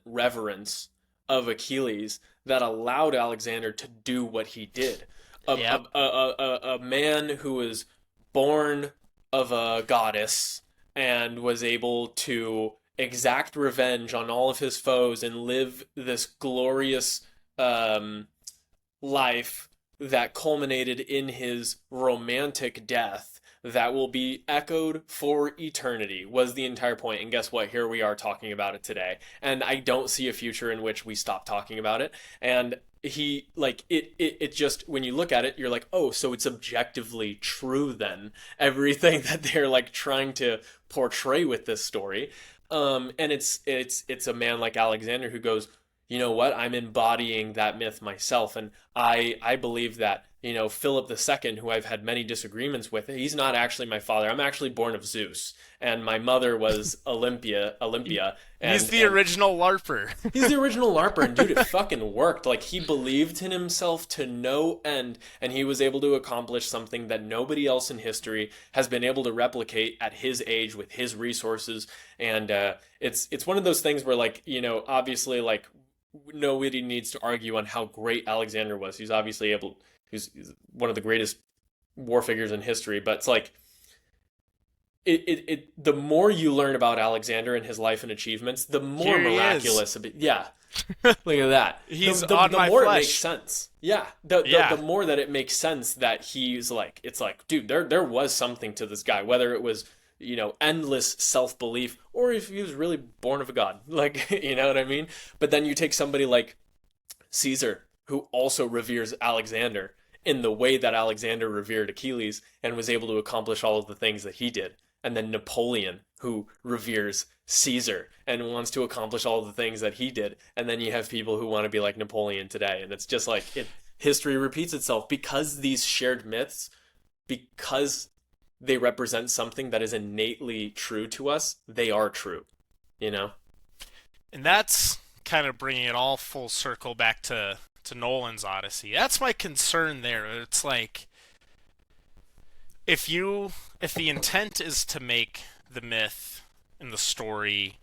reverence of Achilles that allowed Alexander to do what he did. Yep. A man who was born of a goddess and was able to exact revenge on all of his foes and live this glorious life that culminated in his romantic death that will be echoed for eternity, was the entire point. And guess what? Here we are talking about it today. And I don't see a future in which we stop talking about it. And he, like, it just, when you look at it, you're like, oh, so it's objectively true then, everything that they're like trying to portray with this story. And it's a man like Alexander who goes, you know what? I'm embodying that myth myself. And I believe that, you know, Philip II, who I've had many disagreements with, he's not actually my father. I'm actually born of Zeus. And my mother was Olympia. And, he's the original LARPer. He's the original LARPer. And dude, it fucking worked. Like, he believed in himself to no end. And he was able to accomplish something that nobody else in history has been able to replicate at his age with his resources. And it's one of those things where, like, you know, obviously, like, nobody needs to argue on how great Alexander was. He's obviously he's one of the greatest war figures in history, but it's like the more you learn about Alexander and his life and achievements, the more miraculous yeah. Look at that. He's the on my more flesh. It makes sense. Yeah. The more that it makes sense that he's like, it's like, dude, there was something to this guy, whether it was, you know, endless self-belief, or if he was really born of a god, like, you know what I mean? But then you take somebody like Caesar, who also reveres Alexander in the way that Alexander revered Achilles and was able to accomplish all of the things that he did. And then Napoleon, who reveres Caesar and wants to accomplish all of the things that he did. And then you have people who want to be like Napoleon today. And it's just like, history repeats itself because these shared myths, because they represent something that is innately true to us, they are true, you know? And that's kind of bringing it all full circle back to Nolan's Odyssey. That's my concern there. It's like, if the intent is to make the myth and the story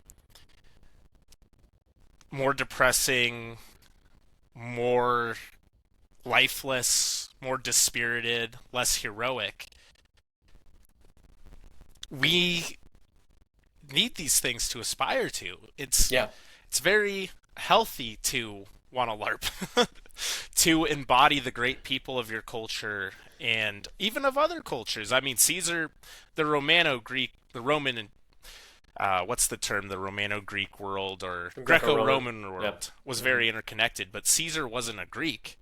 more depressing, more lifeless, more dispirited, less heroic, we need these things to aspire to. It's very healthy to want to LARP, to embody the great people of your culture and even of other cultures. I mean, Caesar, the Roman, what's the term? The Romano-Greek world or Greco-Roman world was very interconnected, but Caesar wasn't a Greek.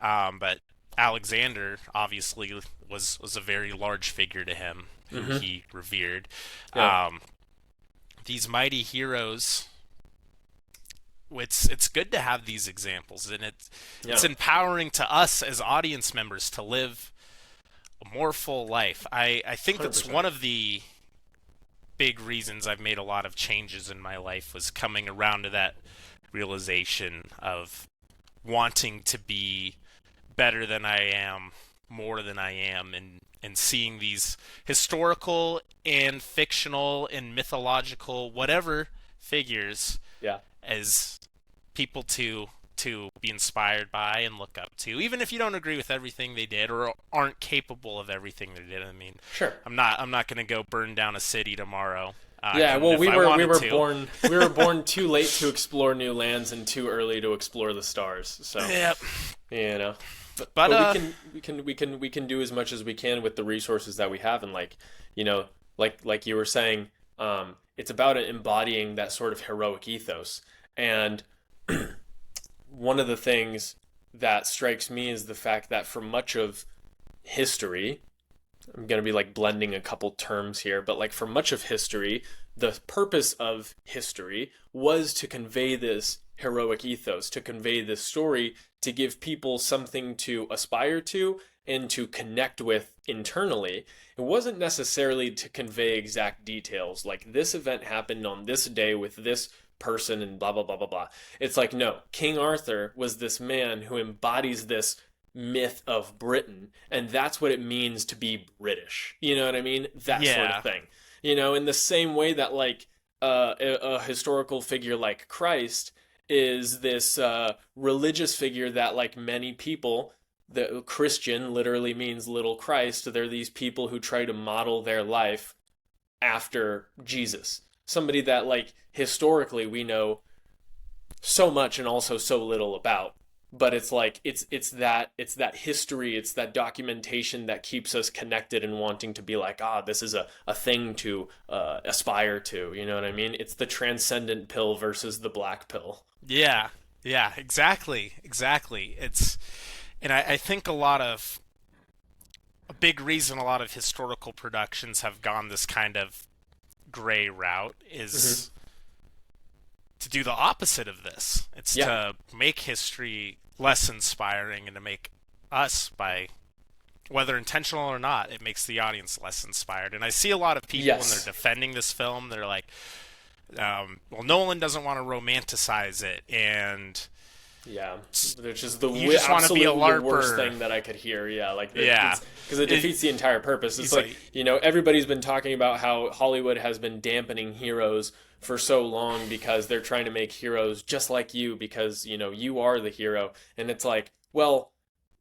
But Alexander obviously was a very large figure to him, who he revered. Yeah. These mighty heroes, it's good to have these examples, and it's empowering to us as audience members to live a more full life. I think 100%. That's one of the big reasons I've made a lot of changes in my life, was coming around to that realization of wanting to be better than I am, more than I am, and seeing these historical and fictional and mythological whatever figures as people to be inspired by and look up to, even if you don't agree with everything they did or aren't capable of everything they did. I mean, sure, I'm not going to go burn down a city tomorrow. We were born too late to explore new lands and too early to explore the stars. So you know, but we can do as much as we can with the resources that we have, and like, you know, like you were saying, it's about embodying that sort of heroic ethos. And one of the things that strikes me is the fact that for much of history, I'm going to be like blending a couple terms here, but like for much of history, the purpose of history was to convey this heroic ethos, to convey this story, to give people something to aspire to and to connect with internally. It wasn't necessarily to convey exact details, like this event happened on this day with this person and blah, blah, blah, blah, blah. It's like, no, King Arthur was this man who embodies this myth of Britain, and that's what it means to be British. You know what I mean? That sort of thing. You know, in the same way that like a historical figure like Christ is this religious figure that like many people, the Christian literally means little Christ. They're these people who try to model their life after Jesus. Somebody that like historically we know so much and also so little about. but it's like it's that history, it's that documentation that keeps us connected and wanting to be like, this is a thing to aspire to. You know what I mean? It's the transcendent pill versus the black pill. Yeah, yeah, exactly, exactly. And I think a big reason a lot of historical productions have gone this kind of gray route Hmm. is to do the opposite of this. It's Yeah. to make history less inspiring and to make us, by whether intentional or not, it makes the audience less inspired. And I see a lot of people when they're Yes. defending this film, they're like, well, Nolan doesn't want to romanticize it, and Yeah, which is you just want to be a absolutely the worst LARPer. thing that I could hear. Yeah, like Yeah. it's because it defeats the entire purpose. It's He's like, like, everybody's been talking about how Hollywood has been dampening heroes for so long because they're trying to make heroes just like you because, you are the hero. And it's like, well,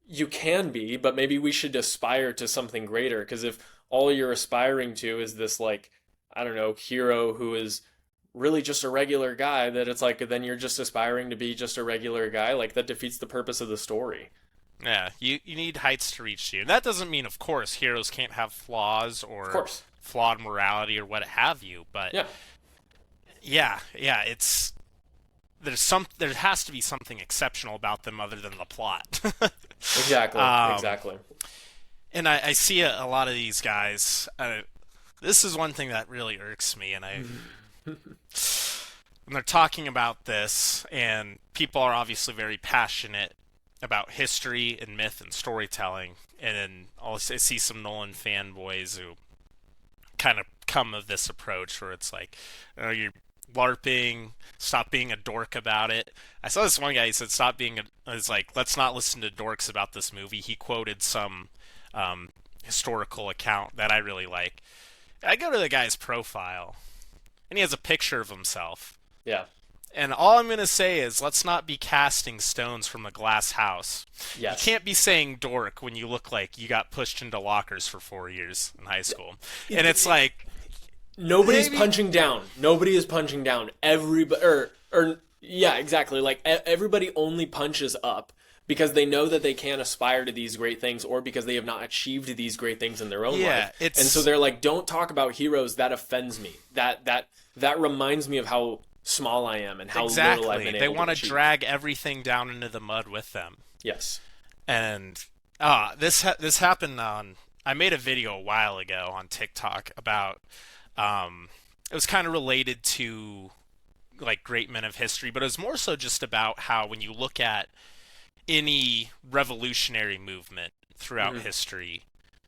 you can be, but maybe we should aspire to something greater, because if all you're aspiring to is this, like, I don't know, hero who is really just a regular guy, that it's like then you're just aspiring to be just a regular guy, like that defeats the purpose of the story. yeah, you need heights to reach you. And that doesn't mean, of course, heroes can't have flaws Of or course. flawed morality or what have you. But Yeah. yeah, yeah, there has to be something exceptional about them other than the plot. Exactly. um, Exactly. and I see a lot of these guys. This is one thing that really irks me, and when they're talking about this, and people are obviously very passionate about history and myth and storytelling, and then I see some Nolan fanboys who kind of come of this approach where it's like, you're LARPing, stop being a dork about it. I saw this one guy, he said, stop being it's like, let's not listen to dorks about this movie. He quoted some historical account that I really like. I go to the guy's profile, and he has a picture of himself. Yeah. And all I'm going to say is, let's not be casting stones from a glass house. You Yes. can't be saying dork when you look like you got pushed into lockers for 4 years in high school. It, And it's it, like, Nobody's maybe, punching down. Nobody is punching down. Everybody, or yeah, exactly. Like everybody only punches up because they know that they can't aspire to these great things, or because they have not achieved these great things in their own yeah, life. And so it's they're like, "Don't talk about heroes. That offends me. That reminds me of how small I am and how little I've exactly. been They able to want to achieve." drag everything down into the mud with them. Yes. And this happened on. I made a video a while ago on TikTok about. It was kind of related to like great men of history, but it was more so just about how when you look at any revolutionary movement throughout Hmm. history,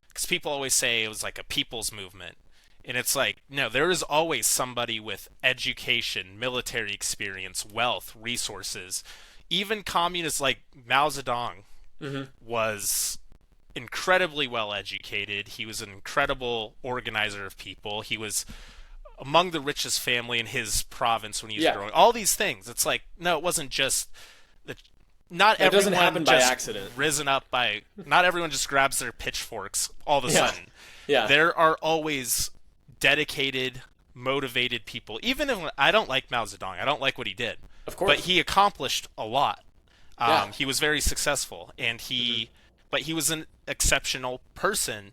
because people always say it was like a people's movement. And it's like, no, there is always somebody with education, military experience, wealth, resources. Even communists like Mao Zedong Hmm. was incredibly well educated. He was an incredible organizer of people. He was among the richest family in his province when he was Yeah. growing. All these things. It's like, no, it wasn't just the. Not It doesn't everyone happen by just accident. risen up by. Not everyone just grabs their pitchforks all of a Yeah. sudden. Yeah. There are always dedicated, motivated people. Even if I don't like Mao Zedong, I don't like what he did, Of but course. he accomplished a lot. Yeah. He was very successful, and but he was an exceptional person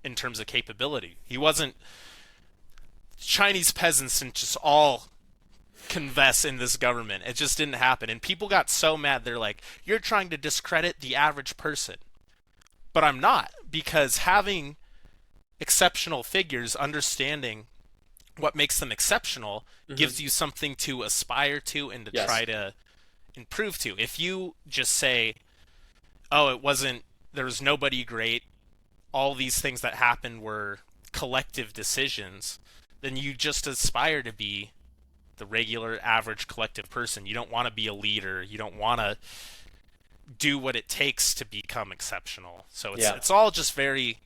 in terms of capability. He wasn't. Chinese peasants didn't just all confess in this government. It just didn't happen, and people got so mad. They're like, "You're trying to discredit the average person," but I'm not, because having exceptional figures, understanding what makes them exceptional, gives you something to aspire to and to Yes. try to improve to. If you just say, "Oh, it wasn't, there was nobody great, all these things that happened were collective decisions," then you just aspire to be the regular average collective person. You don't want to be a leader. You don't want to do what it takes to become exceptional. So Yeah. it's all just very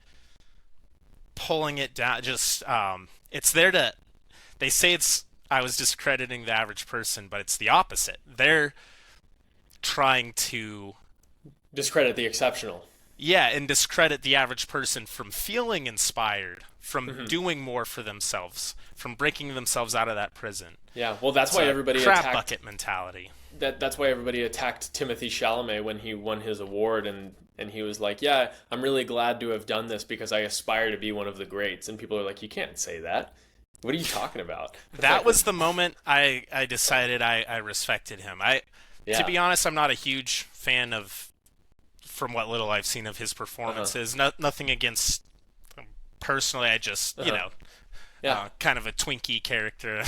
pulling it down. Just it's there to. They say it's. I was discrediting the average person, but it's the opposite. They're trying to, Discredit the exceptional. yeah, and discredit the average person from feeling inspired, from Hmm. doing more for themselves, from breaking themselves out of that prison. Yeah. Well, that's It's why a everybody crab attacked. bucket mentality. that's why everybody attacked Timothy Chalamet when he won his award, and he was like, yeah, I'm really glad to have done this because I aspire to be one of the greats. And people are like, you can't say that. What are you talking about? It's That like, was the moment I decided I respected him. To yeah, be honest, I'm not a huge fan of, from what little I've seen of his uh-huh, performances. Nothing against personally. I just, uh-huh, yeah. kind of a Twinkie character.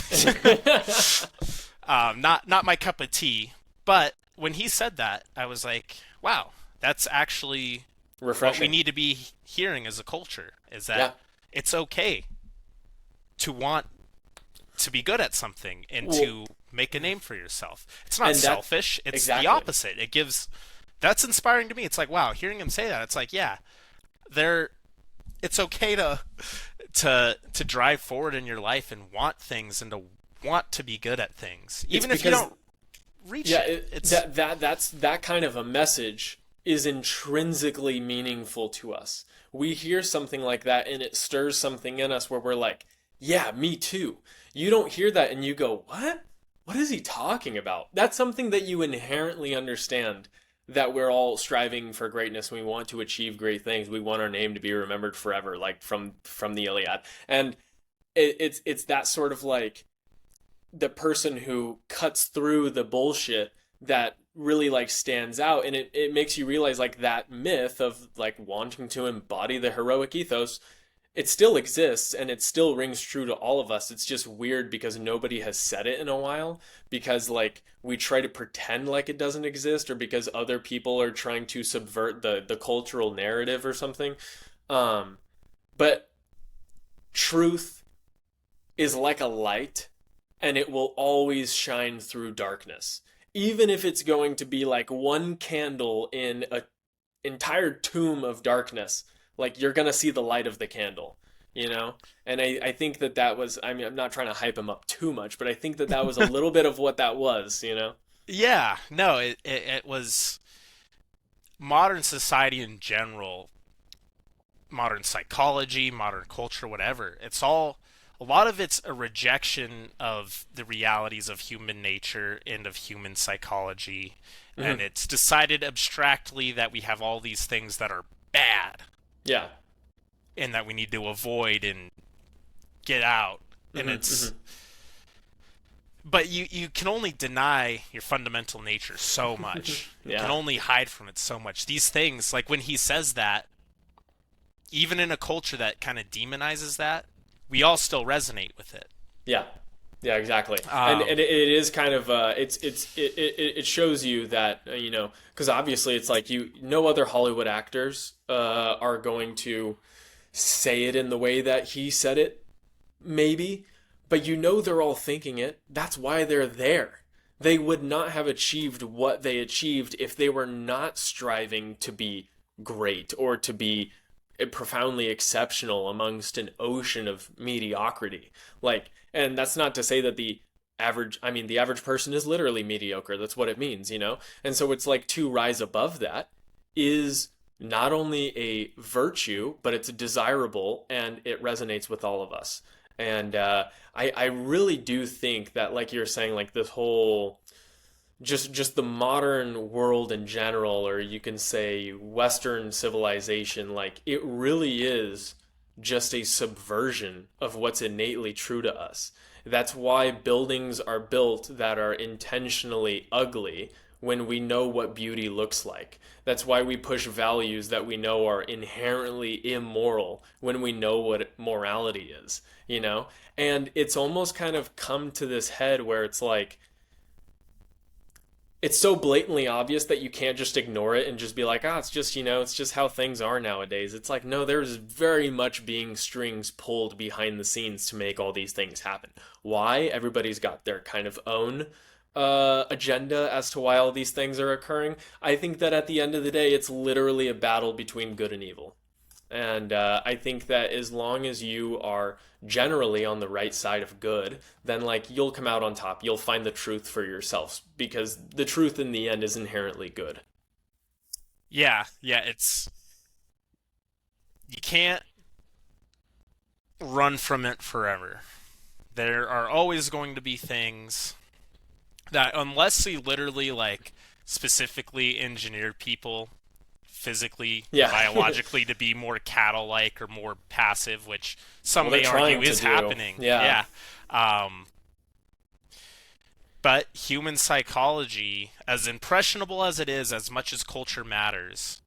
Not my cup of tea. But when he said that, I was like, wow, that's actually what we Refreshing. need to be hearing as a culture. Is Yeah. that it's okay to want to be good at something and Well, to make a name for yourself. It's not and that selfish. It's the exactly. opposite. It gives That's inspiring to me. It's like, wow, hearing him say that, it's like, yeah, there it's okay to drive forward in your life and want things and to want to be good at things. It's Even if you because don't reach yeah, it. It's that's that kind of a message is intrinsically meaningful to us. We hear something like that and it stirs something in us where we're like, yeah, me too. You don't hear that and you go, what? What is he talking about? That's something that you inherently understand, that we're all striving for greatness. We want to achieve great things. We want our name to be remembered forever, like from the Iliad. And it's that sort of like the person who cuts through the bullshit that really like stands out, and it makes you realize like that myth of like wanting to embody the heroic ethos, it still exists and it still rings true to all of us. It's just weird because nobody has said it in a while, because like we try to pretend like it doesn't exist, or because other people are trying to subvert the cultural narrative or something. But truth is like a light, and it will always shine through darkness. Even if it's going to be like one candle in an entire tomb of darkness, like you're going to see the light of the candle, you know? And I think that was, I mean, I'm not trying to hype him up too much, but I think that was a little bit of what that was, you know? yeah, no, it was modern society in general, modern psychology, modern culture, whatever. It's all a lot of it's a rejection of the realities of human nature and of human psychology, and Mm-hmm. it's decided abstractly that we have all these things that are bad Yeah. and that we need to avoid and get out. And Mm-hmm. Mm-hmm. but you can only deny your fundamental nature so much. You can Yeah. only hide from it so much. These things, like when he says that, even in a culture that kind of demonizes that, we all still resonate with it. Yeah. Yeah, exactly. And Um, it is kind of it shows you that you know, because obviously it's like you, no other Hollywood actors are going to say it in the way that he said it, maybe, but you know they're all thinking it. That's why they're there. They would not have achieved what they achieved if they were not striving to be great or to be profoundly exceptional amongst an ocean of mediocrity. Like, and that's not to say that the average person is literally mediocre. That's what it means, you know? And so it's like to rise above that is not only a virtue, but it's desirable and it resonates with all of us. And I really do think that, like you're saying, like this whole just the modern world in general, or you can say Western civilization, like it really is just a subversion of what's innately true to us. That's why buildings are built that are intentionally ugly when we know what beauty looks like. That's why we push values that we know are inherently immoral when we know what morality is, you know? And it's almost kind of come to this head where it's like, it's so blatantly obvious that you can't just ignore it and just be like, ah, it's just, you know, it's just how things are nowadays. It's like, no, there's very much being strings pulled behind the scenes to make all these things happen. Why? Everybody's got their kind of own agenda as to why all these things are occurring. I think that at the end of the day, it's literally a battle between good and evil. And I think that as long as you are generally on the right side of good, then like you'll come out on top. You'll find the truth for yourselves because the truth in the end is inherently good. yeah, it's you can't run from it forever. There are always going to be things that unless he literally like specifically engineered people physically, Yeah. biologically to be more cattle-like or more passive, which some Well, they're may argue trying to is do. happening. Yeah. Yeah. But human psychology, as impressionable as it is, as much as culture matters,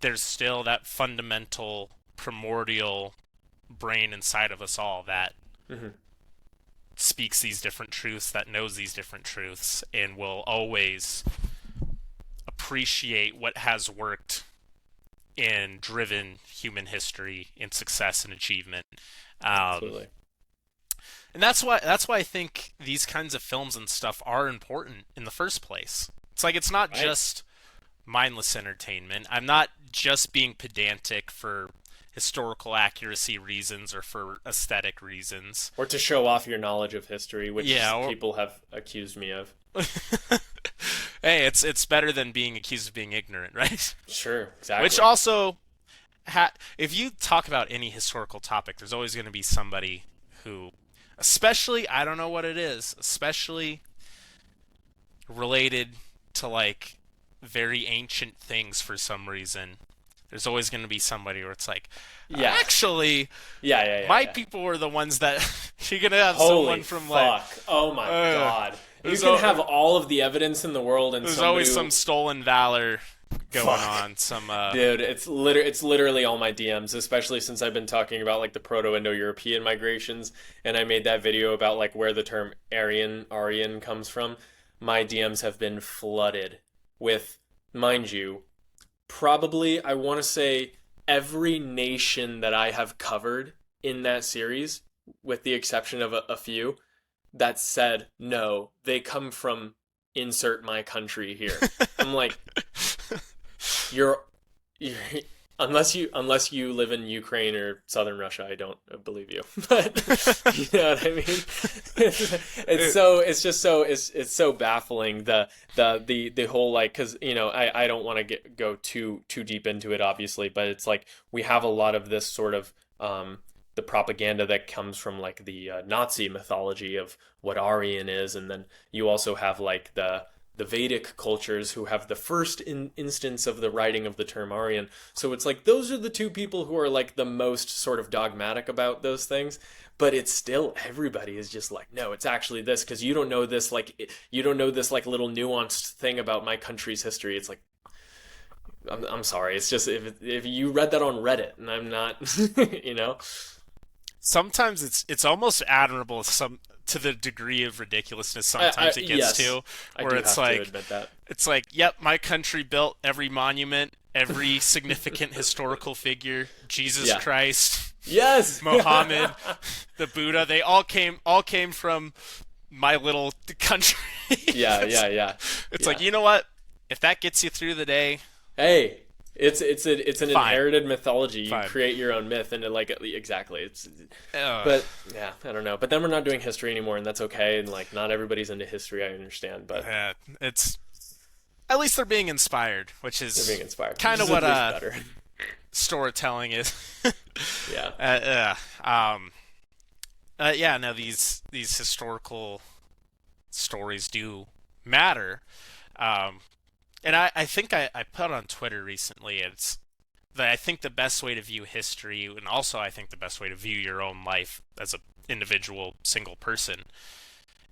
there's still that fundamental primordial brain inside of us all that Hmm. speaks these different truths, that knows these different truths, and will always appreciate what has worked and driven human history in success and achievement. Um, Absolutely. and that's why I think these kinds of films and stuff are important in the first place. It's like it's not Right. just mindless entertainment. I'm not just being pedantic for historical accuracy reasons or for aesthetic reasons. Or to show off your knowledge of history, which Yeah, people have accused me of. hey, it's better than being accused of being ignorant, right? Sure, exactly. Which also, if you talk about any historical topic, there's always going to be somebody who, especially, I don't know what it is, especially related to like very ancient things for some reason. There's always going to be somebody where it's like, Yeah. actually, Yeah. my people were the ones that you're going to have Holy someone from fuck. like, Oh my god. You there's can have all of the evidence in the world and there's somebody always some stolen valor going Fuck. on. Some Dude, it's literally all my DMs, especially since I've been talking about like the Proto-Indo-European migrations, and I made that video about like where the term Aryan comes from. My DMs have been flooded with, mind you, probably I want to say every nation that I have covered in that series, with the exception of a few, that said no, they come from insert my country here. I'm like, you're unless you live in Ukraine or southern Russia, I don't believe you. But you know what I mean? It's so baffling the whole like, because you know I don't want to go too deep into it obviously, but it's like we have a lot of this sort of the propaganda that comes from like the Nazi mythology of what Aryan is, and then you also have like the Vedic cultures who have the first instance of the writing of the term Aryan. So it's like those are the two people who are like the most sort of dogmatic about those things. But it's still, everybody is just like, no, it's actually this, because you don't know this like little nuanced thing about my country's history. It's like, I'm sorry. It's just if you read that on Reddit, and I'm not, you know. sometimes it's almost admirable to the degree of ridiculousness sometimes it gets yes, to, I where do it's have like to admit that. it's like, yep, my country built every monument, every significant historical figure, Jesus Yeah. Christ, Yes. Mohammed, the Buddha, they all came from my little country. Yeah. It's like, you know what? If that gets you through the day, Hey, it's an Fine. inherited mythology. You Fine. create your own myth, and it, like exactly. It's ugh. but yeah, I don't know. But then we're not doing history anymore, and that's okay. And like, not everybody's into history. I understand, but It's at least they're being inspired, which they're is being inspired. kind of Which is what at least better. storytelling is. Yeah. Yeah. No, these historical stories do matter. And I think I put on Twitter recently, it's that I think the best way to view history, and also I think the best way to view your own life as an individual single person,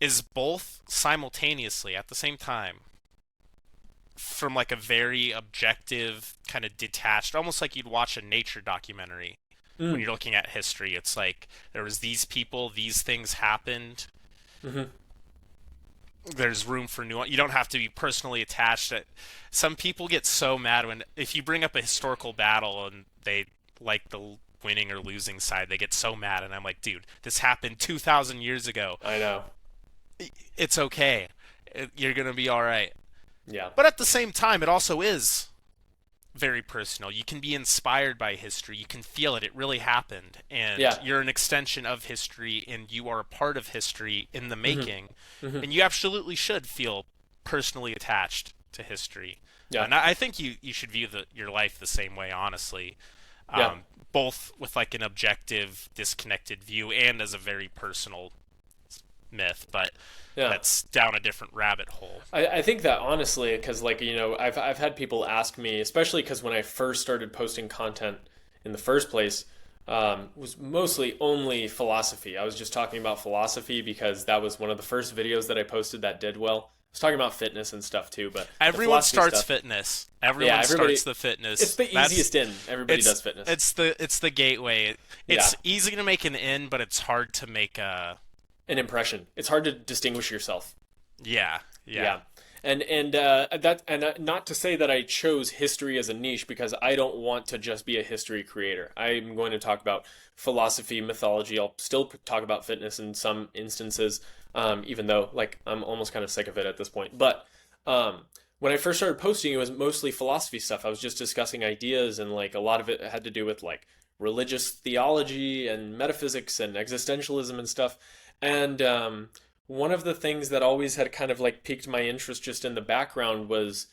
is both simultaneously at the same time, from like a very objective, kind of detached, almost like you'd watch a nature documentary when you're looking at history. It's like there was these people, these things happened. Mm-hmm. There's room for nuance. You don't have to be personally attached. Some people get so mad if you bring up a historical battle and they like the winning or losing side, they get so mad. And I'm like, dude, this happened 2,000 years ago. I know. It's okay. You're gonna be all right. Yeah. But at the same time, it also is very personal. You can be inspired by history. You can feel it. It really happened. And Yeah. you're an extension of history, and you are a part of history in the making. Mm-hmm. And you absolutely should feel personally attached to history. Yeah. And I think you should view your life the same way, honestly. Yeah. Both with like an objective, disconnected view, and as a very personal, myth, but Yeah. that's down a different rabbit hole. I think that honestly, because like I've had people ask me, especially because when I first started posting content in the first place, was mostly only philosophy. I was just talking about philosophy because that was one of the first videos that I posted that did well. I was talking about fitness and stuff too, but Everyone starts stuff, fitness. Everyone starts the fitness. It's the easiest in. Everybody does fitness. It's the gateway. It's easy to make an in, but it's hard to make an impression. It's hard to distinguish yourself. Yeah. And not to say that I chose history as a niche, because I don't want to just be a history creator. I'm going to talk about philosophy, mythology. I'll still talk about fitness in some instances, even though like I'm almost kind of sick of it at this point. But when I first started posting, it was mostly philosophy stuff. I was just discussing ideas, and like a lot of it had to do with like religious theology and metaphysics and existentialism and stuff. And one of the things that always had kind of like piqued my interest just in the background was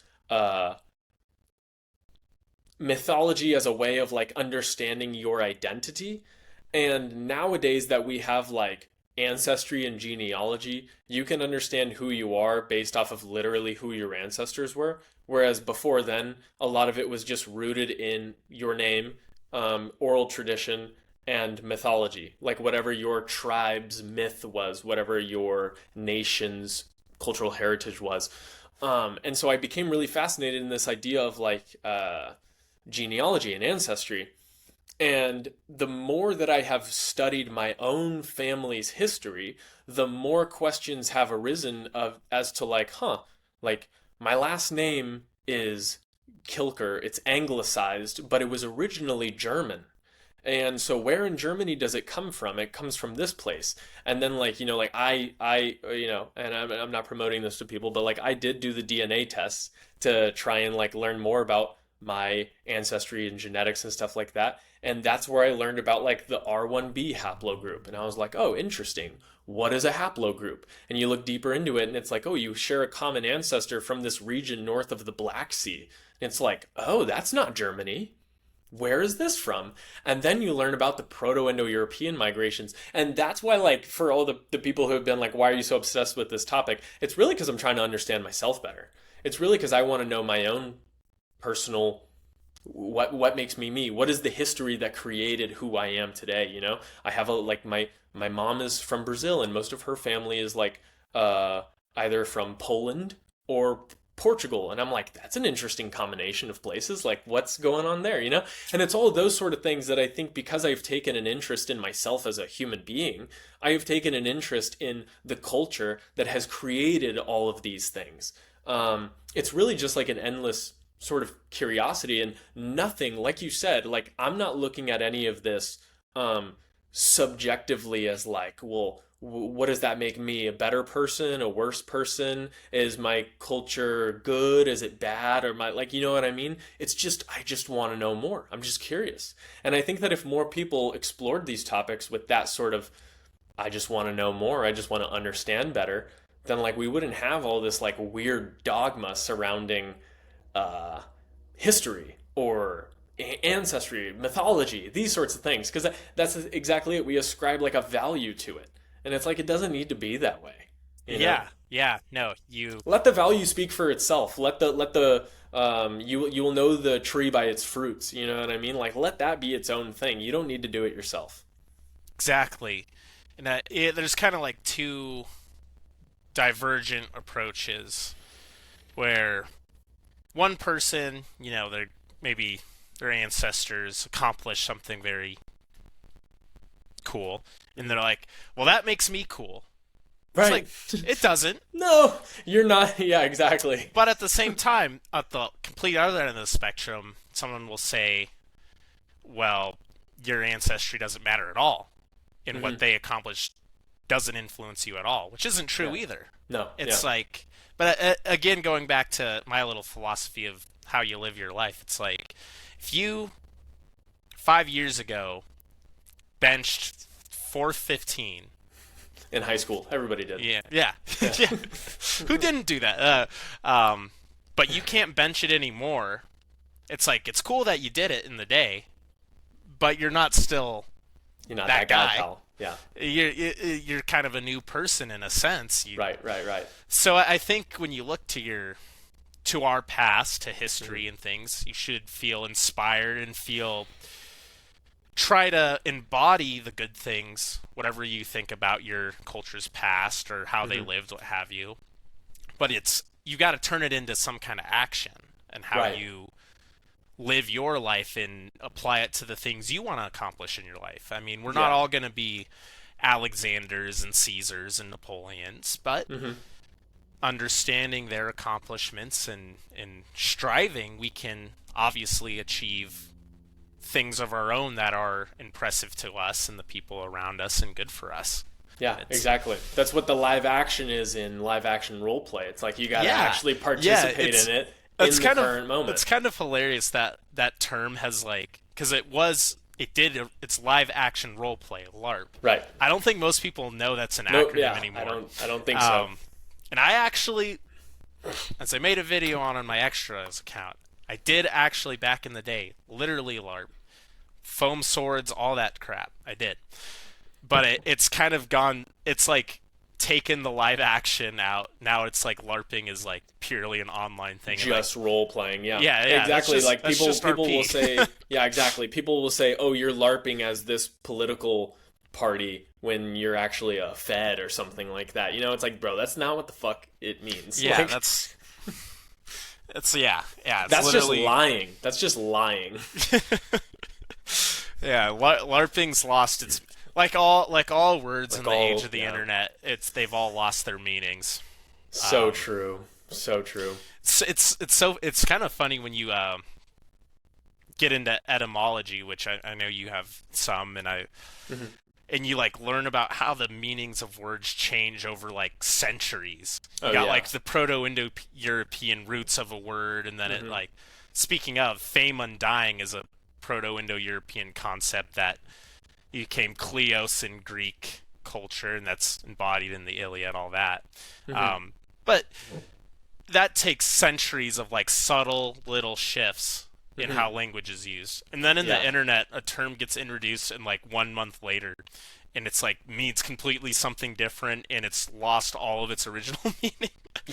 mythology as a way of like understanding your identity. And nowadays that we have like ancestry and genealogy, you can understand who you are based off of literally who your ancestors were. Whereas before then, a lot of it was just rooted in your name, oral tradition, and mythology, like whatever your tribe's myth was, whatever your nation's cultural heritage was. And so I became really fascinated in this idea of like genealogy and ancestry. And the more that I have studied my own family's history, the more questions have arisen as to like, like my last name is Kilker. It's anglicized, but it was originally German. And so where in Germany does it come from? It comes from this place. And then like, like and I'm not promoting this to people, but like I did do the DNA tests to try and like learn more about my ancestry and genetics and stuff like that. And that's where I learned about like the R1b haplogroup. And I was like, oh, interesting. What is a haplogroup? And you look deeper into it and it's like, oh, you share a common ancestor from this region north of the Black Sea. And it's like, oh, that's not Germany. Where is this from? And then you learn about the Proto-Indo-European migrations. And that's why, like, for all the people who have been like, why are you so obsessed with this topic? It's really because I'm trying to understand myself better. It's really because I want to know my own personal, what makes me me? What is the history that created who I am today? I have my mom is from Brazil, and most of her family is like either from Poland or Portugal. And I'm like, that's an interesting combination of places. Like, what's going on there, And it's all those sort of things that I think, because I've taken an interest in myself as a human being, I have taken an interest in the culture that has created all of these things. It's really just like an endless sort of curiosity, and nothing, like you said, like I'm not looking at any of this subjectively as like, well, what does that make me? A better person? A worse person? Is my culture good? Is it bad? Or you know what I mean? It's just, I just want to know more. I'm just curious. And I think that if more people explored these topics with that sort of, I just want to know more, I just want to understand better, then like we wouldn't have all this like weird dogma surrounding history or ancestry, mythology, these sorts of things. Because that's exactly it. We ascribe like a value to it. And it's like, it doesn't need to be that way. No, you let the value speak for itself. Let the you will know the tree by its fruits. You know what I mean? Like, let that be its own thing. You don't need to do it yourself. Exactly. And there's kind of like two divergent approaches where one person, maybe their ancestors accomplished something very cool, and they're like, well, that makes me cool. Right. It's like, it doesn't. No, you're not. Yeah, exactly. But at the same time, at the complete other end of the spectrum, someone will say, well, your ancestry doesn't matter at all, and what they accomplished doesn't influence you at all, which isn't true either. No. It's like, but again, going back to my little philosophy of how you live your life, it's like, if you 5 years ago benched 415 in high school, everybody did. Yeah. Who didn't do that? But you can't bench it anymore. It's like, it's cool that you did it in the day, but you're not that guy. Pal. Yeah. you're kind of a new person in a sense. Right. So I think when you look to our past, to history Mm-hmm. and things, you should feel inspired and try to embody the good things, whatever you think about your culture's past or how they Mm-hmm. lived, what have you. But you got to turn it into some kind of action and how Right. you live your life and apply it to the things you want to accomplish in your life. I mean, we're not Yeah. all going to be Alexanders and Caesars and Napoleons, but Mm-hmm. understanding their accomplishments and striving, we can obviously achieve things of our own that are impressive to us and the people around us and good for us. Yeah, It's exactly. That's what the live action is in live action role play. It's like you got to yeah, actually participate in it in it's the kind current of moment. it's kind of hilarious that that term has like because it's live action role play LARP. Right. I don't think most people know that's an No, acronym yeah, anymore. I don't think so. And I actually, as I made a video on my extras account, I did actually back in the day, literally LARP, foam swords, all that crap. I did, but it's kind of gone. It's like taken the live action out. Now it's like LARPing is like purely an online thing. Just role playing, yeah. Yeah, yeah, exactly. that's Like just people RP. will say, yeah, exactly. People will say, "Oh, you're LARPing as this political party," when you're actually a Fed or something like that. You know, it's like, bro, that's not what the fuck it means. Yeah, Like, it's yeah. It's that's just literally, lying. That's just lying. yeah. LARPing's lost its like all words in the age of the yeah. internet. They've all lost their meanings. So true. So true. It's kind of funny when you get into etymology, which I know you have some, and Mhm. and you like learn about how the meanings of words change over like centuries. You Oh, got yeah. like the Proto-Indo-European roots of a word, and then it Mhm. like speaking of, fame undying is a Proto-Indo-European concept that became kleos in Greek culture, and that's embodied in the Iliad, all that. But that takes centuries of like subtle little shifts in how language is used. And then in Yeah. the internet, a term gets introduced and like 1 month later, and it's like means completely something different, and it's lost all of its original meaning.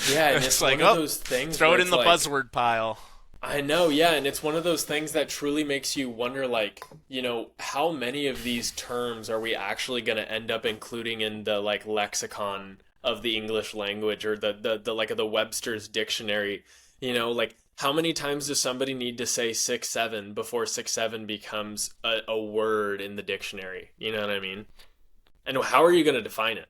Yeah, and It's it's like, one of oh, those things throw where it in it's the like, buzzword pile. I know, yeah, and it's one of those things that truly makes you wonder, like, you know, how many of these terms are we actually going to end up including in the like lexicon of the English language, or the like the Webster's dictionary? You know, like, how many times does somebody need to say 6-7 before 6-7 becomes a word in the dictionary? You know what I mean? And how are you going to define it?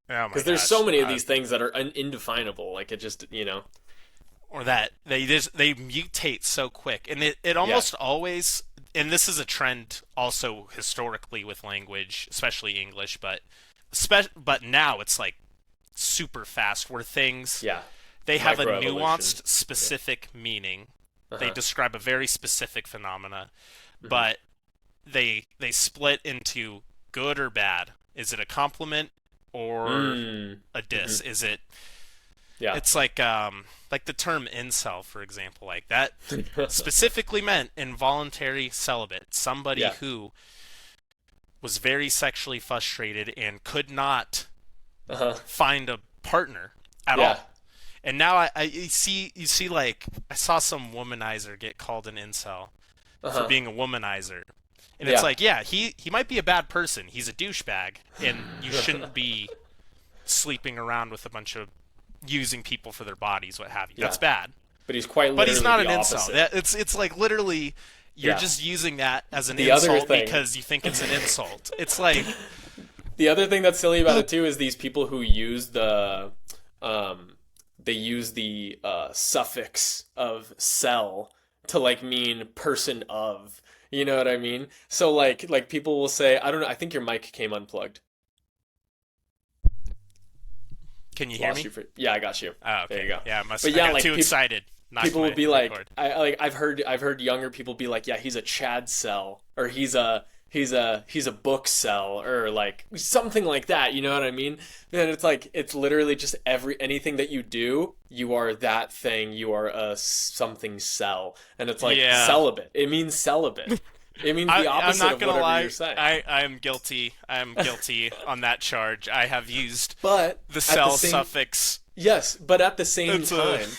Oh my Because there's gosh. so many of these things that are indefinable. Like, it just, Or that they mutate so quick, and it almost always, and this is a trend also historically with language, especially English, but now it's like super fast where things yeah. they have a Microevolution. nuanced specific meaning. They Uh-huh. describe a very specific phenomena, but they split into good or bad. Is it a compliment or Mm. a diss? Is it Yeah. it's like the term incel, for example, like that specifically meant involuntary celibate, somebody Yeah. who was very sexually frustrated and could not Uh-huh. find a partner at Yeah. all. And now you see like I saw some womanizer get called an incel Uh-huh. for being a womanizer. And Yeah. it's like, yeah, he might be a bad person. He's a douchebag, and you shouldn't be sleeping around with a bunch of using people for their bodies, what have you. That's Yeah. bad. But he's quite literally But he's not the an opposite. incel. It's like literally you're Yeah. just using that as an The other insult thing- because you think it's an insult. It's like The other thing that's silly about it too is these people who use the suffix of cell to like mean person of. You know what I mean? So like people will say, I don't know, I think your mic came unplugged. can you hear Lost me? you for, yeah, I got you. Oh, okay. There you go. Yeah, I But I yeah, got like, too peop- excited. Knocked People my would be like, record. I've heard younger people be like, yeah, he's a Chad cell, or he's a book cell, or like something like that. You know what I mean? And it's like, it's literally just anything that you do, you are that thing. You are a something cell, and it's like Yeah. celibate. It means celibate. It means the I'm opposite not of gonna whatever lie. you're saying. I am guilty. I am guilty on that charge. I have used But the at the cell same suffix. Yes, but at the same It's a time,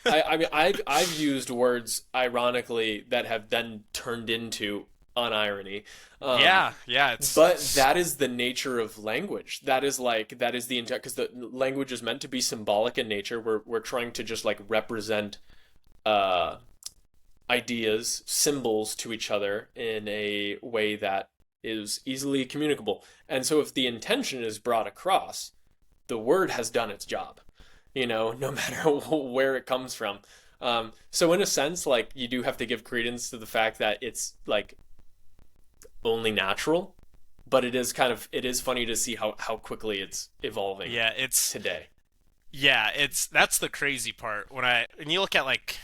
I mean, I've used words ironically that have then turned into unirony. yeah, yeah. But that is the nature of language. That is the intent, because the language is meant to be symbolic in nature. We're trying to just like represent uh ideas, symbols to each other in a way that is easily communicable. And so if the intention is brought across, the word has done its job, no matter where it comes from. So in a sense, like, you do have to give credence to the fact that it's like only natural, but it is funny to see how quickly it's evolving. Yeah, it's today. Yeah, that's the crazy part. When you look at like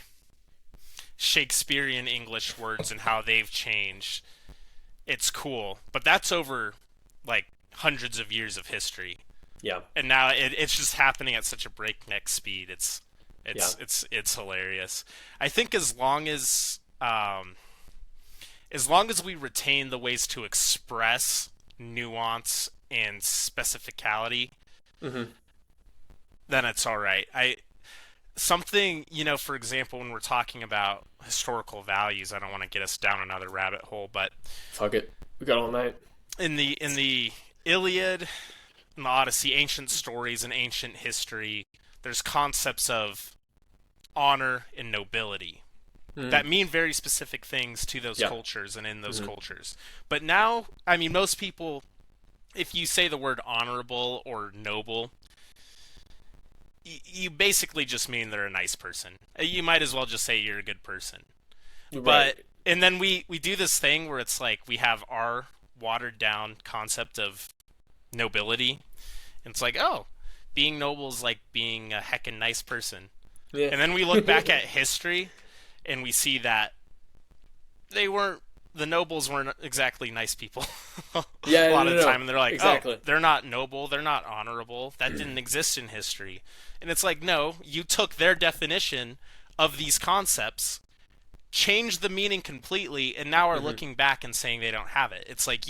Shakespearean English words and how they've changed, it's cool. But that's over like hundreds of years of history. Yeah. And now it's just happening at such a breakneck speed. It's Yeah. it's hilarious. I think as long as we retain the ways to express nuance and specificality, Mm-hmm. then it's all right. Something, for example, when we're talking about historical values, I don't want to get us down another rabbit hole, but Fuck it. We got all night. in the Iliad and the Odyssey, ancient stories and ancient history, there's concepts of honor and nobility that mean very specific things to those Yeah. cultures and in those cultures. But now, I mean, most people, if you say the word honorable or noble, you basically just mean they're a nice person. You might as well just say you're a good person. Right. And then we do this thing where it's like we have our watered down concept of nobility. And it's like, oh, being noble is like being a heckin' nice person. Yeah. And then we look back at history and we see that the nobles weren't exactly nice people. Yeah, a lot of the no. time. And they're like, Exactly. oh, they're not noble, they're not honorable. That didn't exist in history. And it's like, no, you took their definition of these concepts, changed the meaning completely, and now are looking back and saying they don't have it. It's like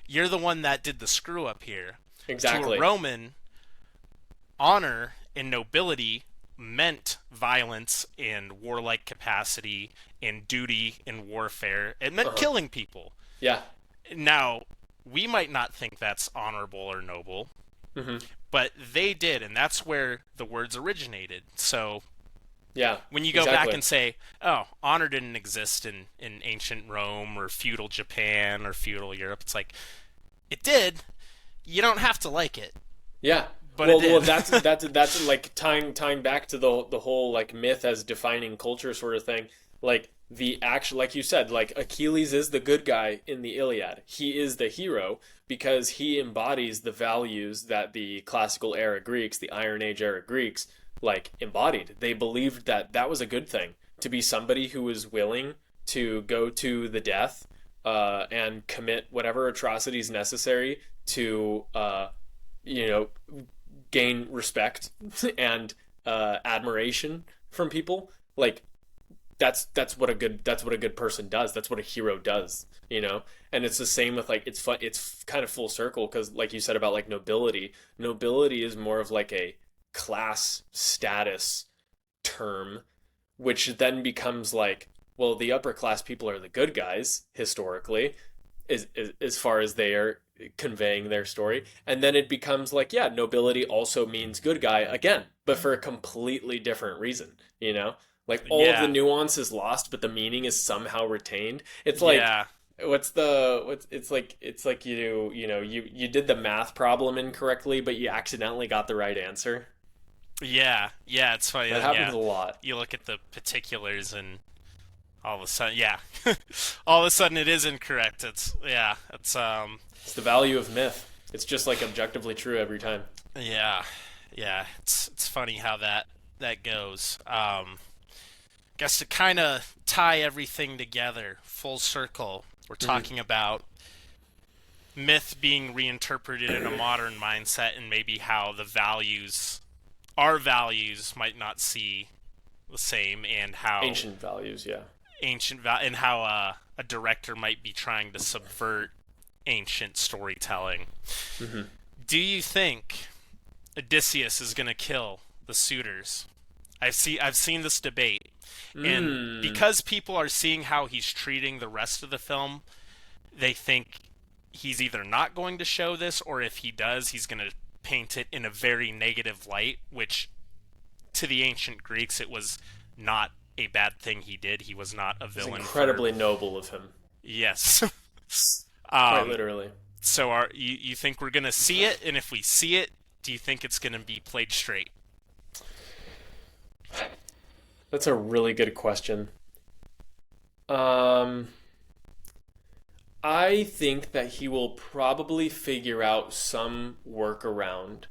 you're the one that did the screw up here. Exactly. To a Roman, honor and nobility meant violence and warlike capacity and duty in warfare. It meant killing people. Yeah. Now, we might not think that's honorable or noble, but they did, and that's where the words originated. So Yeah. when you go exactly. back and say, oh, honor didn't exist in ancient Rome or feudal Japan or feudal Europe, it's like, it did. You don't have to like it. Yeah. But well, it did. that's like tying back to the whole like myth as defining culture sort of thing. Like the actual, like you said, like Achilles is the good guy in the Iliad. He is the hero because he embodies the values that the classical era Greeks, the Iron Age era Greeks, like embodied. They believed that that was a good thing, to be somebody who was willing to go to the death and commit whatever atrocities necessary to gain respect and admiration from people. Like that's what a good person does. That's what a hero does, and it's the same with like, it's fun, it's kind of full circle, because like you said about like nobility is more of like a class status term, which then becomes like, well, the upper class people are the good guys historically, as far as they are conveying their story. And then it becomes like, yeah, nobility also means good guy again, but for a completely different reason, like all of the nuance is lost, but the meaning is somehow retained. It's like, it's like you did the math problem incorrectly, but you accidentally got the right answer. Yeah, it's funny. That happens a lot. You look at the particulars and all of a sudden, all of a sudden it is incorrect. It's the value of myth. It's just like objectively true every time. Yeah. It's funny how that goes. Guess to kind of tie everything together, full circle, we're talking about myth being reinterpreted in a modern mindset, and maybe how our values might not see the same, and how ancient values, and how a director might be trying to subvert ancient storytelling. Hmm. Do you think Odysseus is going to kill the suitors? I've seen this debate, and Mm. because people are seeing how he's treating the rest of the film, they think he's either not going to show this, or if he does, he's going to paint it in a very negative light, which to the ancient Greeks it was not a bad thing he did. He was not a It's villain incredibly for noble of him, yes. quite um, literally. so you think we're gonna see it? And if we see it, do you think it's gonna be played straight? That's a really good question. Um, I think that he will probably figure out some workaround.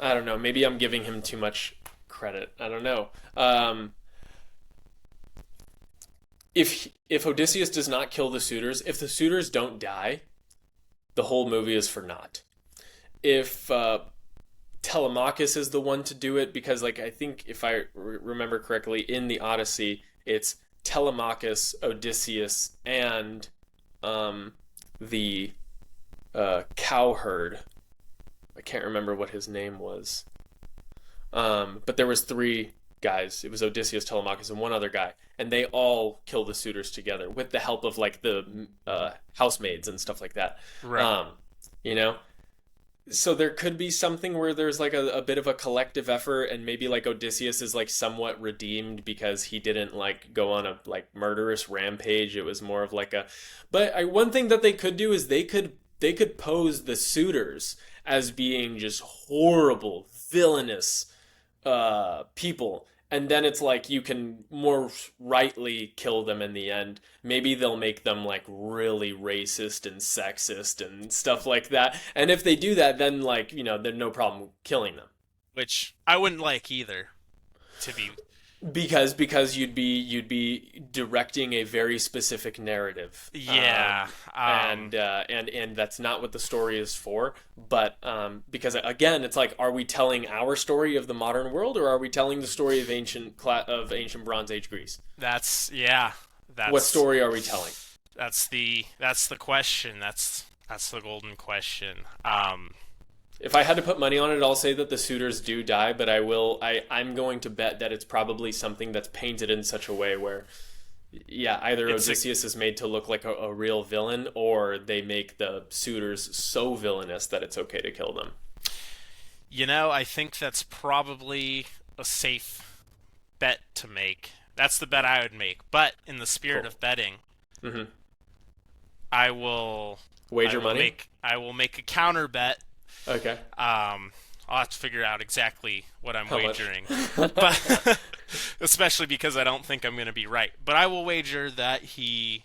I don't know. Maybe I'm giving him too much credit. I don't know. If Odysseus does not kill the suitors, if the suitors don't die, the whole movie is for naught. If Telemachus is the one to do it, because like I think if I remember correctly in the Odyssey, it's Telemachus, Odysseus, and the cowherd. I can't remember what his name was. But there was three guys. It was Odysseus, Telemachus, and one other guy, and they all kill the suitors together with the help of like the housemaids and stuff like that. Right. You know, so there could be something where there's like a bit of a collective effort, and maybe like Odysseus is like somewhat redeemed because he didn't like go on a like murderous rampage. It was more of like a. But one thing that they could do is they could pose the suitors as being just horrible, villainous people, and then it's like you can more rightly kill them in the end. Maybe they'll make them like really racist and sexist and stuff like that, and if they do that, then like there's no problem killing them, Which I wouldn't like either. To be because you'd be directing a very specific narrative. yeah. And that's not what the story is for. But because again, it's like, are we telling our story of the modern world, or are we telling the story of ancient Bronze Age Greece? That's yeah. What story are we telling? That's the question. That's the golden question. If I had to put money on it, I'll say that the suitors do die, but I'm going to bet that it's probably something that's painted in such a way where, yeah, either Odysseus is made to look like a real villain, or they make the suitors so villainous that it's okay to kill them. I think that's probably a safe bet to make. That's the bet I would make. But in the spirit Cool. of betting, Mm-hmm. I will Wager money? I will make a counter bet. Okay. I'll have to figure out exactly what I'm How much? wagering, but especially because I don't think I'm going to be right. But I will wager that he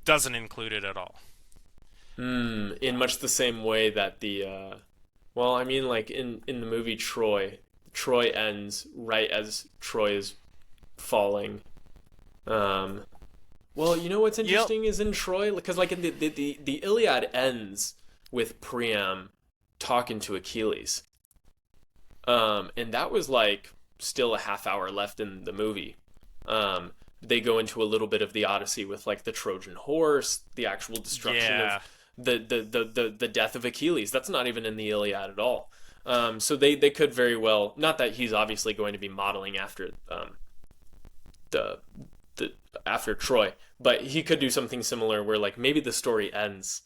doesn't include it at all. In much the same way that well, I mean, like in the movie Troy ends right as Troy is falling. Well, you know what's interesting is in Troy, because like in the Iliad ends with Priam talking to Achilles, and that was like still a half hour left in the movie. They go into a little bit of the Odyssey with like the Trojan horse, the actual destruction Yeah. of the death of Achilles. That's not even in the Iliad at all. So they could very well, not that he's obviously going to be modeling after the after Troy, but he could do something similar where like maybe the story ends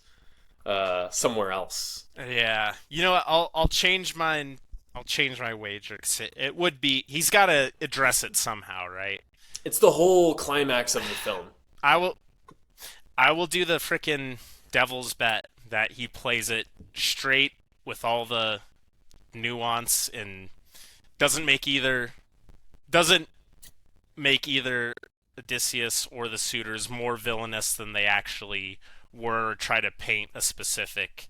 somewhere else. Yeah. You know what? I'll change mine. I'll change my wager. 'Cause it would be he's got to address it somehow, right? It's the whole climax of the film. I will do the frickin' devil's bet that he plays it straight with all the nuance and doesn't make either Odysseus or the suitors more villainous than they actually were, or try to paint a specific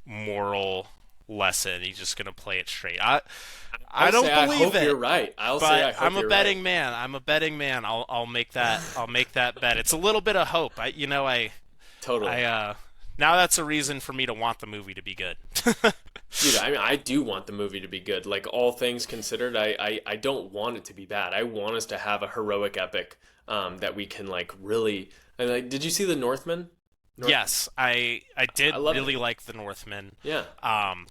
moral lesson. He's just gonna play it straight. I don't I believe hope it. you're right. But I'm a betting right. man. I'm a betting man. I'll make that. I'll make that bet. It's a little bit of hope. Totally. Now that's a reason for me to want the movie to be good. Dude, I mean, I do want the movie to be good. Like all things considered, I don't want it to be bad. I want us to have a heroic epic that we can like really. And like, did you see the Northman? North. Yes, I did I loved really it. like The Northman. Yeah, I'm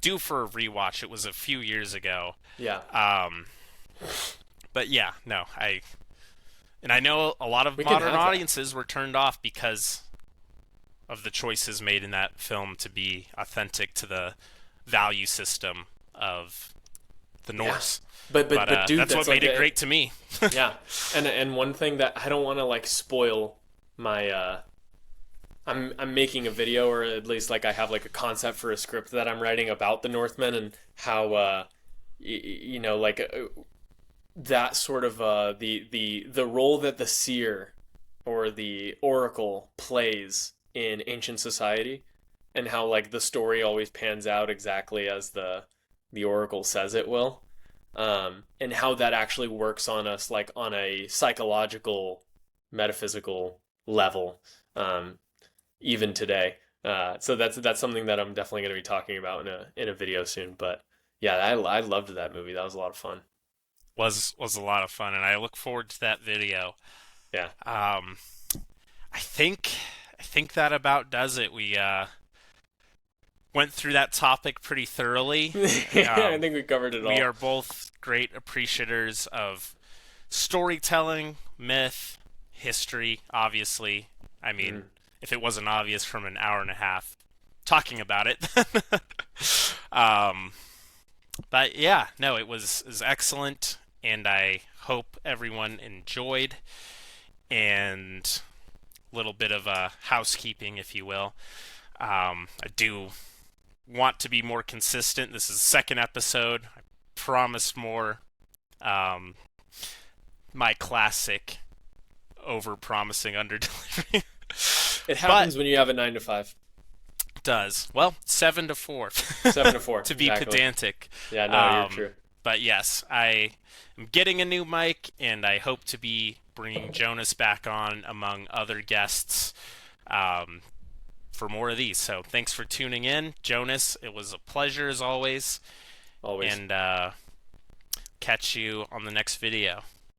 due for a rewatch. It was a few years ago. yeah. Um, but yeah, no, I know a lot of We can modern have that. audiences were turned off because of the choices made in that film to be authentic to the value system of the Yeah. Norse. But dude, That's what that's like made it great to me. yeah. And one thing that I don't want to like spoil my I'm making a video, or at least like I have like a concept for a script that I'm writing about the Northmen and how you know like that sort of the role that the seer or the oracle plays in ancient society, and how like the story always pans out exactly as the oracle says it will, and how that actually works on us like on a psychological, metaphysical level, even today. So that's something that I'm definitely going to be talking about in a video soon. But yeah, I loved that movie. That was a lot of fun. Was a lot of fun, and I look forward to that video. Yeah, Um, I think I think that about does it. We went through that topic pretty thoroughly. I think we covered it We all. are both great appreciators of storytelling, myth, history, obviously. I mean, Mm. if it wasn't obvious from an hour and a half talking about it. um, but yeah, no, it was excellent, and I hope everyone enjoyed. And a little bit of housekeeping, if you will. I do want to be more consistent. This is the second episode. I promise more. Um, my classic over promising, under delivering. It But happens when you have a 9 to 5, does. Well, 7 to 4 7 to 4, to be exactly. pedantic. Yeah, no, you're Um, true. but yes, I am getting a new mic, and I hope to be bringing Jonas back on among other guests um, for more of these. So thanks for tuning in, Jonas. It was a pleasure as always, Always. and catch you on the next video.